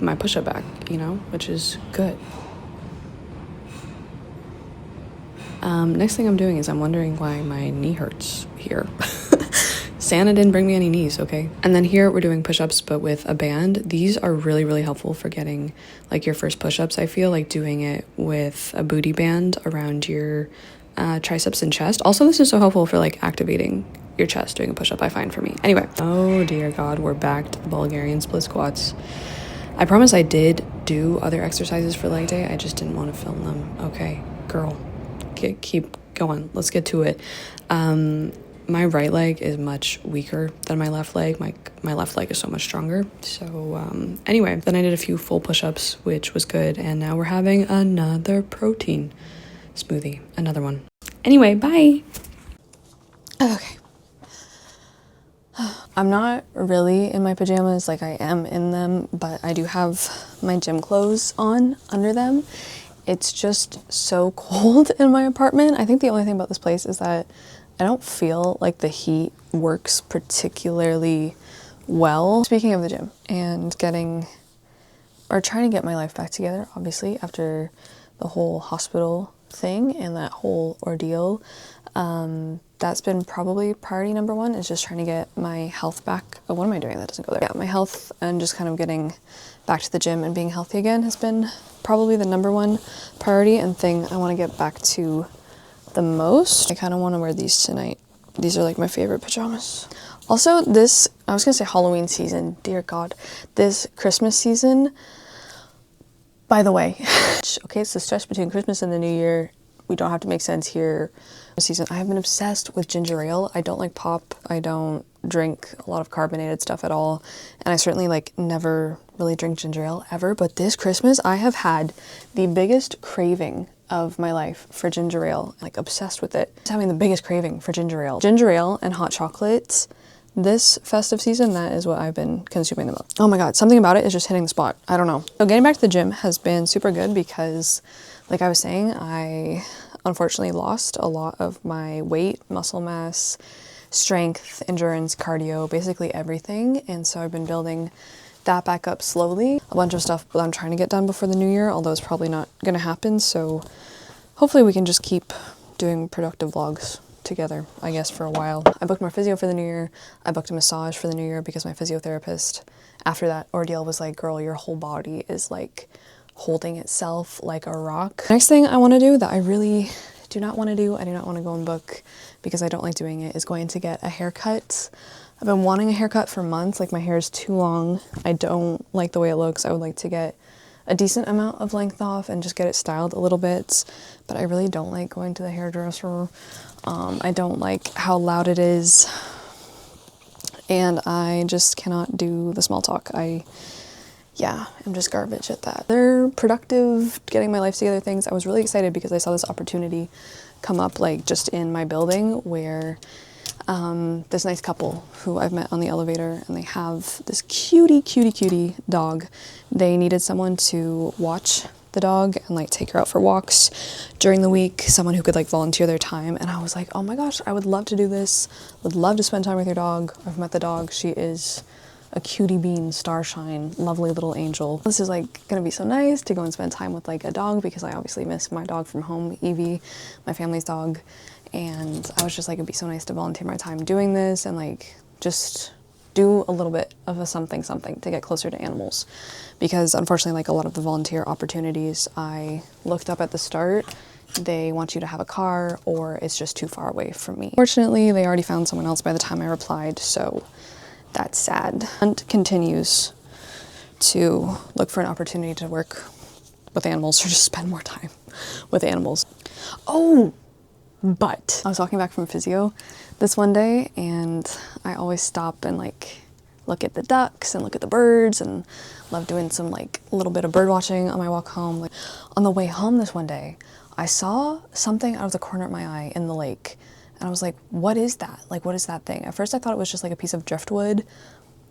my push-up back, you know, which is good. Next thing I'm doing is I'm wondering why my knee hurts here. Santa didn't bring me any knees, okay? And then here we're doing push-ups, but with a band. These are really, really helpful for getting like your first push-ups. I feel like doing it with a booty band around your triceps and chest. Also, this is so helpful for like activating your chest doing a push-up, I find, for me. Anyway, oh dear God, we're back to the Bulgarian split squats. I promise I did do other exercises for leg day. I just didn't want to film them. Okay, girl, keep going. Let's get to it. My right leg is much weaker than my left leg. My left leg is so much stronger. So anyway, then I did a few full push-ups, which was good. And now we're having another protein smoothie. Another one. Anyway, bye. Okay. I'm not really in my pajamas like I am in them, but I do have my gym clothes on under them. It's just so cold in my apartment. I think the only thing about this place is that I don't feel like the heat works particularly well. Speaking of the gym and trying to get my life back together, obviously, after the whole hospital thing and that whole ordeal, that's been probably priority number one, is just trying to get my health back. Oh, what am I doing? That doesn't go there. Yeah, my health and just kind of getting back to the gym and being healthy again has been probably the number one priority and thing I want to get back to the most. I kind of want to wear these tonight. These are like my favorite pajamas. Also, I was gonna say Halloween season, dear God, this Christmas season, by the way, okay, it's the stretch between Christmas and the New Year. We don't have to make sense here. Season, I have been obsessed with ginger ale. I don't like pop. I don't drink a lot of carbonated stuff at all. And I certainly like never really drink ginger ale ever. But this Christmas, I have had the biggest craving of my life for ginger ale. Like obsessed with it. Just having the biggest craving for ginger ale. Ginger ale and hot chocolate. This festive season, that is what I've been consuming the most. Oh my God, something about it is just hitting the spot. I don't know. So getting back to the gym has been super good because, like I was saying, I unfortunately lost a lot of my weight, muscle mass, strength, endurance, cardio, basically everything. And so I've been building that back up slowly. A bunch of stuff that I'm trying to get done before the new year, although it's probably not gonna happen. So hopefully we can just keep doing productive vlogs together, I guess, for a while. I booked more physio for the new year. I booked a massage for the new year because my physiotherapist, after that ordeal, was like, girl, your whole body is like holding itself like a rock. Next thing I want to do that I really do not want to do, I do not want to go and book because I don't like doing it, is going to get a haircut. I've been wanting a haircut for months. Like, my hair is too long. I don't like the way it looks. I would like to get a decent amount of length off and just get it styled a little bit, but I really don't like going to the hairdresser. I don't like how loud it is, and I just cannot do the small talk. Yeah, I'm just garbage at that. They're productive, getting my life together things. I was really excited because I saw this opportunity come up like just in my building where this nice couple who I've met on the elevator, and they have this cutie dog. They needed someone to watch the dog and like take her out for walks during the week, someone who could like volunteer their time. And I was like, oh my gosh, I would love to do this. Would love to spend time with your dog. I've met the dog. She is a cutie bean, starshine, lovely little angel. This is like gonna be so nice to go and spend time with like a dog, because I obviously miss my dog from home, Evie, my family's dog. And I was just like, it'd be so nice to volunteer my time doing this and like just do a little bit of a something to get closer to animals. Because unfortunately, like a lot of the volunteer opportunities I looked up at the start, they want you to have a car or it's just too far away from me. Fortunately, they already found someone else by the time I replied, so that's sad. And continues to look for an opportunity to work with animals or just spend more time with animals. Oh, but I was walking back from physio this one day, and I always stop and like look at the ducks and look at the birds, and love doing some like a little bit of bird watching on my walk home. Like on the way home this one day, I saw something out of the corner of my eye in the lake, and I was like, what is that? Like, what is that thing? At first I thought it was just like a piece of driftwood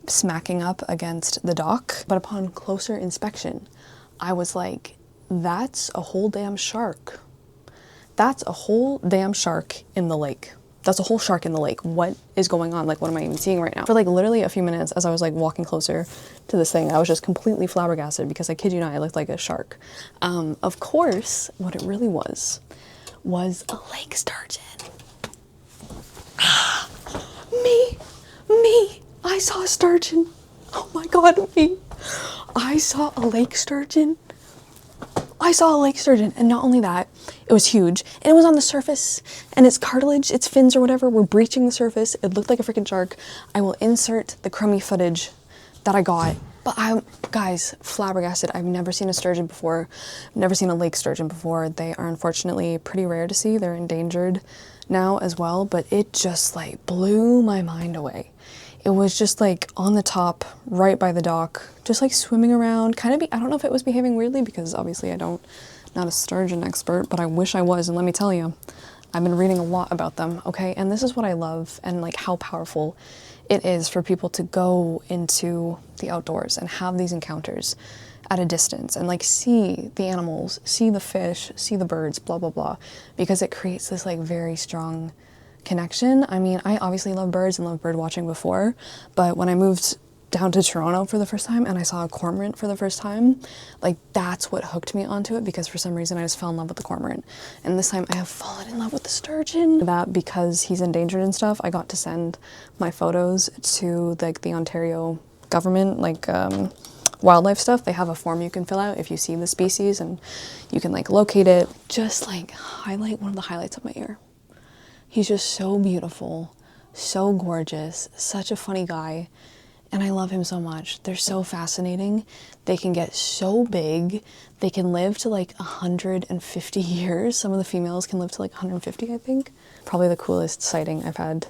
smacking up against the dock, but upon closer inspection, I was like, that's a whole damn shark. That's a whole damn shark in the lake. That's a whole shark in the lake. What is going on? Like, what am I even seeing right now? For like literally a few minutes as I was like walking closer to this thing, I was just completely flabbergasted because I kid you not, it looked like a shark. Of course, what it really was a lake sturgeon. Me, I saw a sturgeon. Oh my God, me. I saw a lake sturgeon. And not only that, it was huge, and it was on the surface, and its cartilage, its fins or whatever, were breaching the surface. It looked like a freaking shark. I will insert the crummy footage that I got, but I'm, guys, flabbergasted. I've never seen a sturgeon before. I've never seen a lake sturgeon before. They are unfortunately pretty rare to see. They're endangered now as well, but it just like blew my mind away. It was just like on the top, right by the dock, just like swimming around, kind of I don't know if it was behaving weirdly because obviously not a sturgeon expert, but I wish I was. And let me tell you, I've been reading a lot about them, okay? And this is what I love, and like how powerful it is for people to go into the outdoors and have these encounters at a distance and like see the animals, see the fish, see the birds, blah, blah, blah, because it creates this like very strong connection. I mean, I obviously love birds and loved bird watching before, but when I moved down to Toronto for the first time and I saw a cormorant for the first time, like that's what hooked me onto it, because for some reason I just fell in love with the cormorant. And this time I have fallen in love with the sturgeon. That because he's endangered and stuff, I got to send my photos to like the Ontario government, like wildlife stuff. They have a form you can fill out if you see the species, and you can like locate it. Just like highlight one of the highlights of my year. He's just so beautiful, so gorgeous, such a funny guy, and I love him so much. They're so fascinating. They can get so big. They can live to like 150 years. Some of the females can live to like 150, I think. Probably the coolest sighting I've had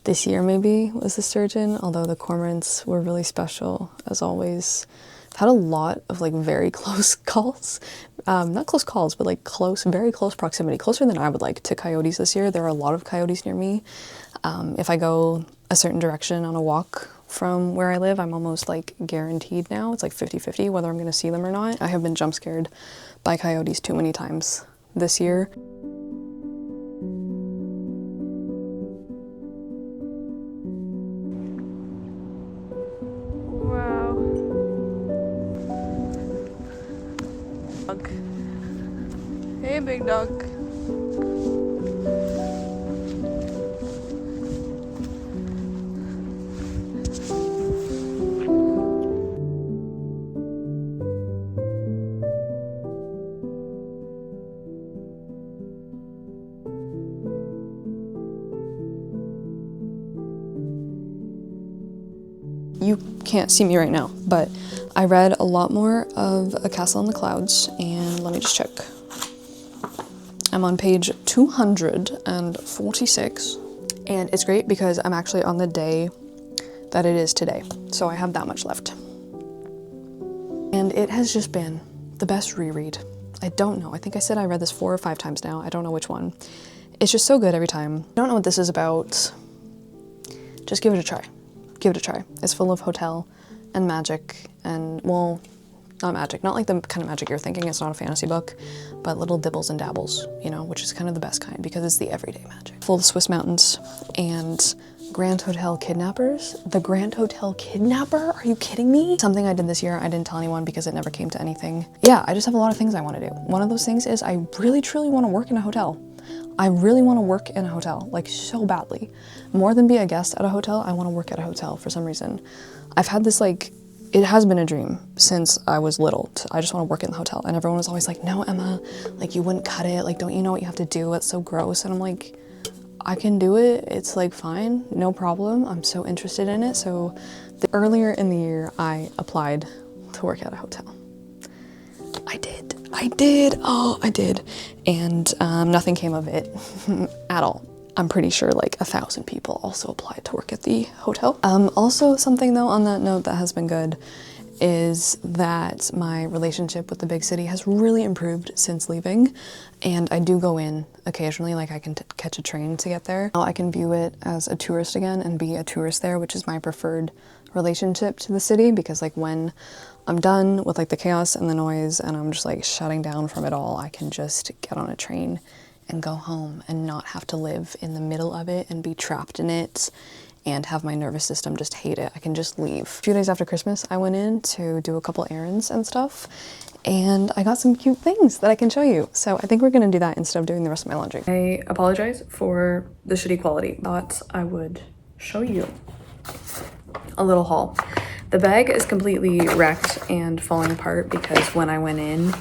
this year maybe was the sturgeon, although the cormorants were really special as always. I've had a lot of like very close calls. Not close calls, but like very close proximity, closer than I would like, to coyotes this year. There are a lot of coyotes near me. If I go a certain direction on a walk from where I live, I'm almost like guaranteed now. It's like 50-50 whether I'm going to see them or not. I have been jump scared by coyotes too many times this year. Hey, big dog. You can't see me right now, but I read a lot more of A Castle in the Clouds, and let me just check. I'm on page 246, and it's great because I'm actually on the day that it is today, so I have that much left. And it has just been the best reread. I don't know, I think I said I read this 4 or 5 times now, I don't know which one. It's just so good every time. I don't know what this is about. Just give it a try. Give it a try. It's full of hotel and magic and, well, not magic, not like the kind of magic you're thinking. It's not a fantasy book, but little dibbles and dabbles, you know, which is kind of the best kind because it's the everyday magic. Full of Swiss mountains and Grand Hotel kidnappers. The Grand Hotel kidnapper? Are you kidding me? Something I did this year, I didn't tell anyone because it never came to anything. Yeah, I just have a lot of things I want to do. One of those things is I really truly want to work in a hotel. I really want to work in a hotel, like so badly. More than be a guest at a hotel, I want to work at a hotel for some reason. I've had this like, it has been a dream since I was little. I just want to work in the hotel. And everyone was always like, no, Emma, like you wouldn't cut it. Like, don't you know what you have to do? It's so gross. And I'm like, I can do it. It's like fine, no problem. I'm so interested in it. So earlier in the year, I applied to work at a hotel. I did. Oh, I did. And nothing came of it at all. I'm pretty sure like 1,000 people also applied to work at the hotel. Also something though on that note that has been good is that my relationship with the big city has really improved since leaving, and I do go in occasionally, like I can catch a train to get there. Now I can view it as a tourist again and be a tourist there, which is my preferred relationship to the city, because like when I'm done with like the chaos and the noise and I'm just like shutting down from it all, I can just get on a train and go home and not have to live in the middle of it and be trapped in it and have my nervous system just hate it. I can just leave. A few days after Christmas, I went in to do a couple errands and stuff, and I got some cute things that I can show you. So I think we're gonna do that instead of doing the rest of my laundry. I apologize for the shitty quality. Thought I would show you a little haul. The bag is completely wrecked and falling apart because when I went in,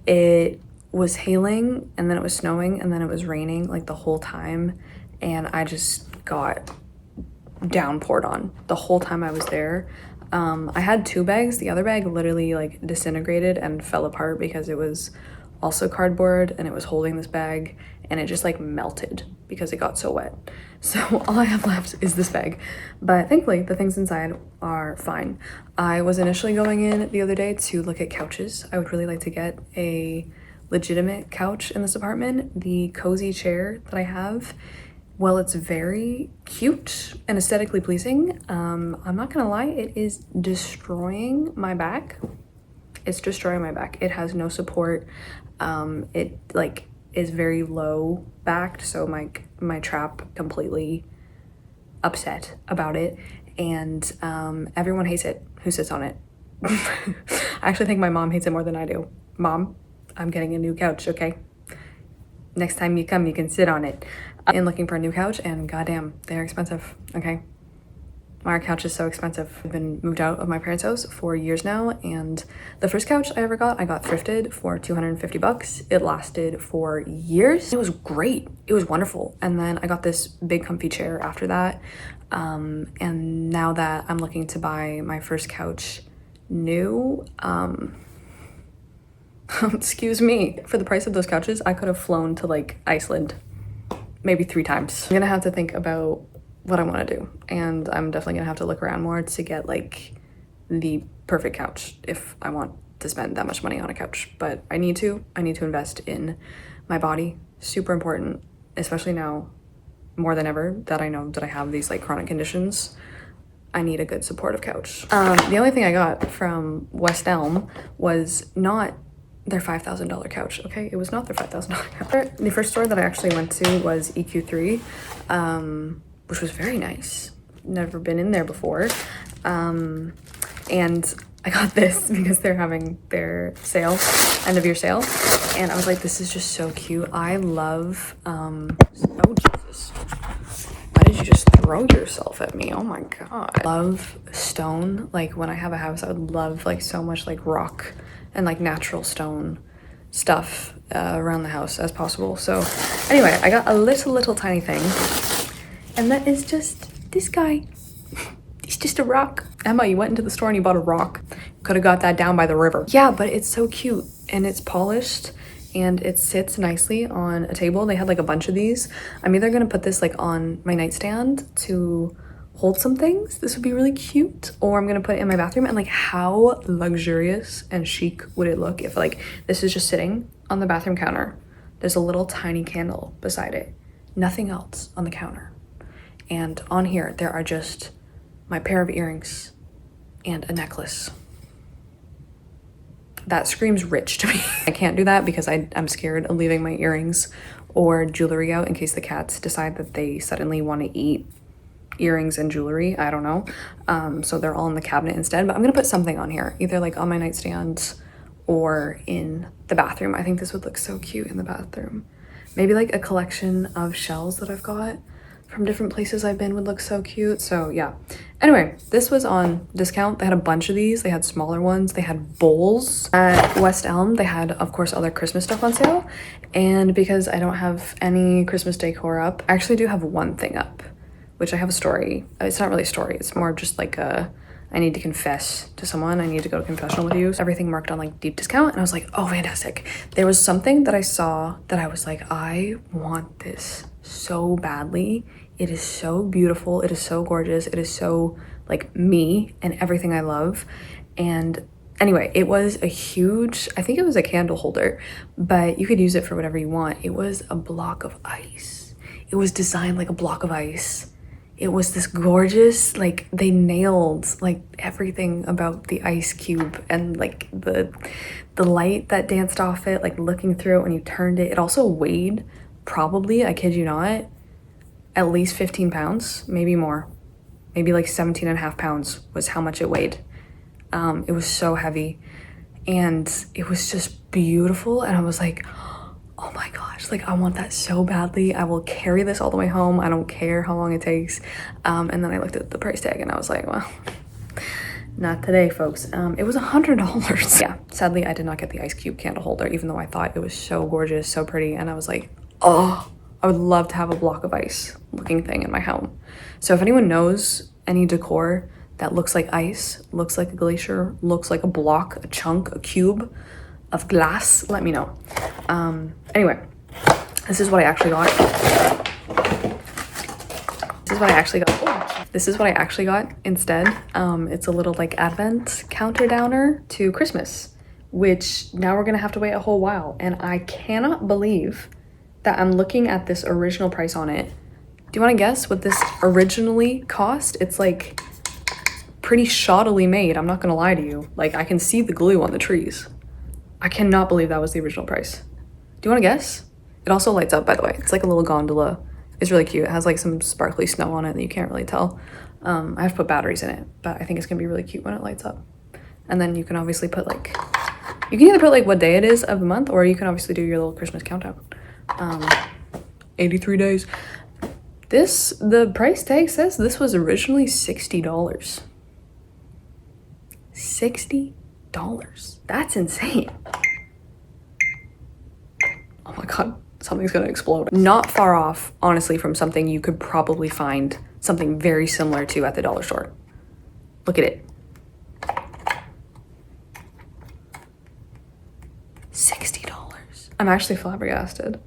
it was hailing and then it was snowing and then it was raining like the whole time, and I just got downpoured on the whole time I was there. I had 2 bags. The other bag literally like disintegrated and fell apart because it was also cardboard and it was holding this bag, and it just like melted because it got so wet. So all I have left is this bag, but thankfully the things inside are fine. I was initially going in the other day to look at couches. I would really like to get a legitimate couch in this apartment. The cozy chair that I have, well, it's very cute and aesthetically pleasing. I'm not gonna lie, it is destroying my back. It's destroying my back. It has no support. It like is very low backed, so my trap completely upset about it, and everyone hates it who sits on it. I actually think my mom hates it more than I do. Mom, I'm getting a new couch, okay? Next time you come, you can sit on it. In looking for a new couch, and goddamn, they're expensive, okay? My couch is so expensive. I've been moved out of my parents' house for years now, and the first couch I ever got, I got thrifted for 250 bucks. It lasted for years. It was great. It was wonderful. And then I got this big comfy chair after that. And now that I'm looking to buy my first couch new, excuse me, for the price of those couches, I could have flown to like Iceland maybe 3 times. I'm gonna have to think about what I want to do, and I'm definitely gonna have to look around more to get like the perfect couch if I want to spend that much money on a couch. But I need to invest in my body. Super important, especially now more than ever that I know that I have these like chronic conditions. I need a good supportive couch. The only thing I got from West Elm was not their $5,000 couch, okay? It was not their $5,000 couch. The first store that I actually went to was EQ3, which was very nice. Never been in there before. And I got this because they're having their sale, end of year sale. And I was like, this is just so cute. I love, oh Jesus. Why did you just throw yourself at me? Oh my God. I love stone. Like when I have a house, I would love like so much like rock and like natural stone stuff around the house as possible. So anyway, I got a little tiny thing, and that is just this guy. It's just a rock. Emma, you went into the store and you bought a rock. Could have got that down by the river. Yeah, but it's so cute and it's polished and it sits nicely on a table. They had like a bunch of these. I'm either gonna put this like on my nightstand to hold some things. This would be really cute. Or I'm gonna put it in my bathroom, and like how luxurious and chic would it look if like this is just sitting on the bathroom counter. There's a little tiny candle beside it. Nothing else on the counter. And on here, there are just my pair of earrings and a necklace. That screams rich to me. I can't do that because I'm scared of leaving my earrings or jewelry out in case the cats decide that they suddenly want to eat earrings and jewelry. I don't know. So they're all in the cabinet instead, but I'm gonna put something on here, either like on my nightstand or in the bathroom. I think this would look so cute in the bathroom. Maybe like a collection of shells that I've got from different places I've been would look so cute. So yeah. Anyway, this was on discount. They had a bunch of these. They had smaller ones. They had bowls. At West Elm, they had, of course, other Christmas stuff on sale. And because I don't have any Christmas decor up, I actually do have one thing up, which I have a story. It's not really a story. It's more just like a I need to confess to someone. I need to go to confessional with you. Everything marked on like deep discount. And I was like, oh, fantastic. There was something that I saw that I was like, I want this so badly. It is so beautiful. It is so gorgeous. It is so like me and everything I love. And anyway, it was a huge, I think it was a candle holder, but you could use it for whatever you want. It was a block of ice. It was designed like a block of ice. It was this gorgeous, like they nailed like everything about the ice cube and like the light that danced off it, like looking through it when you turned it. It also weighed probably, I kid you not, at least 15 pounds, maybe more. Maybe like 17 and a half pounds was how much it weighed. It was so heavy and it was just beautiful. And I was like, oh my gosh, like I want that so badly. I will carry this all the way home. I don't care how long it takes. And then I looked at the price tag and I was like, well, not today, folks. It was $100. Yeah, sadly, I did not get the ice cube candle holder, even though I thought it was so gorgeous, so pretty. And I was like, oh, I would love to have a block of ice looking thing in my home. So if anyone knows any decor that looks like ice, looks like a glacier, looks like a block, a chunk, a cube of glass, let me know. Anyway, this is what I actually got. This is what I actually got instead. It's a little like advent counter downer to Christmas, which now we're gonna have to wait a whole while. And I cannot believe that I'm looking at this original price on it. Do you wanna guess what this originally cost? It's like pretty shoddily made, I'm not gonna lie to you. Like I can see the glue on the trees. I cannot believe that was the original price. Do you wanna guess? It also lights up, by the way. It's like a little gondola. It's really cute. It has like some sparkly snow on it that you can't really tell. I have to put batteries in it, but I think it's gonna be really cute when it lights up. And then you can obviously put like, you can either put like what day it is of the month, or you can obviously do your little Christmas countdown. 83 days. The price tag says this was originally $60. $60. That's insane. Oh my God, something's gonna explode. Not far off, honestly, from something you could probably find something very similar to at the dollar store. Look at it. $60. I'm actually flabbergasted.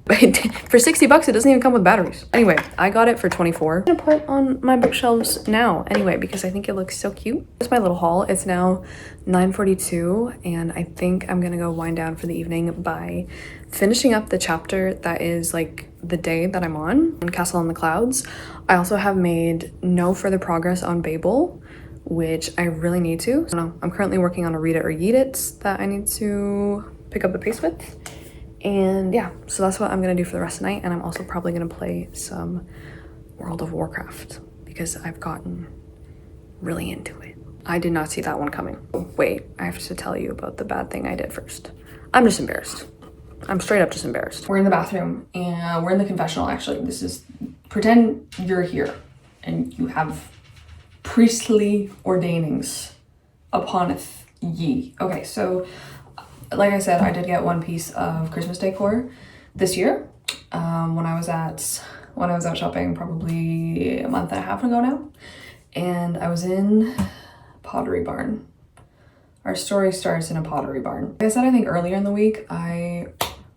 For 60 bucks, it doesn't even come with batteries. Anyway, I got it for 24. I'm gonna put on my bookshelves now anyway, because I think it looks so cute. Here's my little haul. It's now 9:42 and I think I'm gonna go wind down for the evening by finishing up the chapter that is like the day that I'm on Castle on the Clouds. I also have made no further progress on Babel, which I really need to. I don't know, I'm currently working on a read it or yeet it that I need to pick up the pace with. And yeah, so that's what I'm gonna do for the rest of the night. And I'm also probably gonna play some World of Warcraft because I've gotten really into it. I did not see that one coming. Wait, I have to tell you about the bad thing I did first. I'm just embarrassed. I'm straight up just embarrassed. We're in the bathroom and we're in the confessional actually. This is, pretend you're here and you have priestly ordainings upon ye. Okay, so like I said, I did get one piece of Christmas decor this year when I was out shopping probably a month and a half ago now. And I was in Pottery Barn. Our story starts in a Pottery Barn. Like I said, I think earlier in the week, I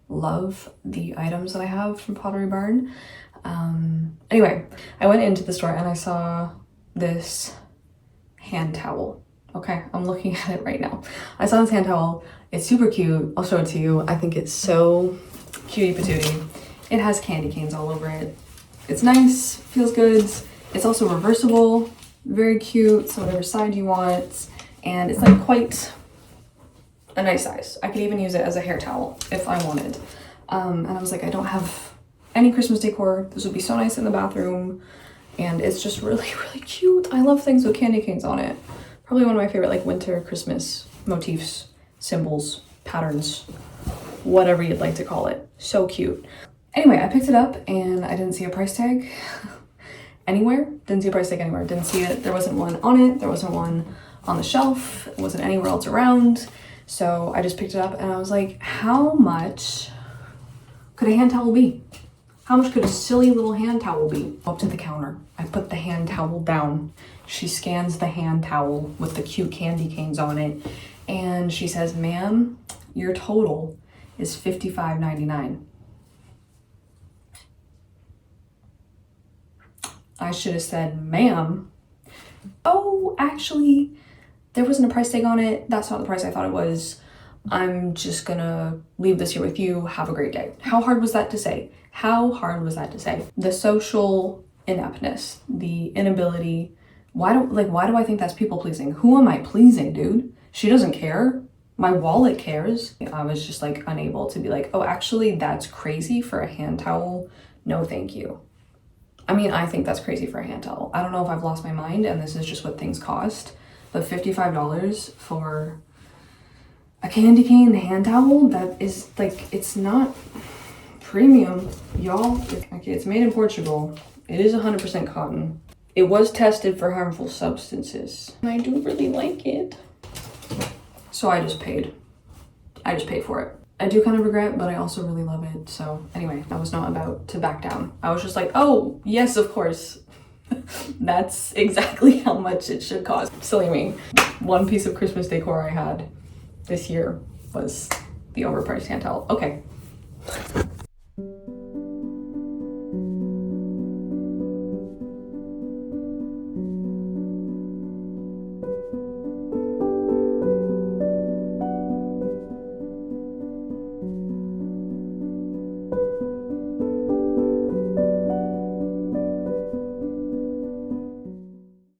love the items that I have from Pottery Barn. Anyway, I went into the store and I saw this hand towel. Okay, I'm looking at it right now. I saw this hand towel. It's super cute. I'll show it to you. I think it's so cutie patootie. It has candy canes all over it. It's nice, feels good. It's also reversible, very cute, so whatever side you want. And it's like quite a nice size. I could even use it as a hair towel if I wanted. And I was like, I don't have any Christmas decor. This would be so nice in the bathroom. And it's just really, really cute. I love things with candy canes on it. Probably one of my favorite like winter Christmas motifs, symbols, patterns, whatever you'd like to call it. So cute. Anyway, I picked it up and I didn't see a price tag anywhere. Didn't see a price tag anywhere. Didn't see it. There wasn't one on it. There wasn't one on the shelf. It wasn't anywhere else around. So I just picked it up and I was like, how much could a hand towel be? How much could a silly little hand towel be? Up to the counter. I put the hand towel down. She scans the hand towel with the cute candy canes on it, and she says, "Ma'am, your total is $55.99. I should have said, "Ma'am, oh, actually, there wasn't a price tag on it. That's not the price I thought it was. I'm just gonna leave this here with you. Have a great day." How hard was that to say? How hard was that to say? The social ineptness, the inability. Why do I think that's people pleasing? Who am I pleasing, dude? She doesn't care. My wallet cares. I was just like unable to be like, "Oh, actually, that's crazy for a hand towel. No, thank you." I mean, I think that's crazy for a hand towel. I don't know if I've lost my mind and this is just what things cost, but $55 for a candy cane hand towel, that is like, it's not premium, y'all. Okay, it's made in Portugal. It is 100% cotton. It was tested for harmful substances. And I do really like it. So I just paid for it. I do kind of regret, but I also really love it. So anyway, I was not about to back down. I was just like, "Oh, yes, of course." That's exactly how much it should cost. Silly me. One piece of Christmas decor I had this year was the overpriced hand towel. Okay.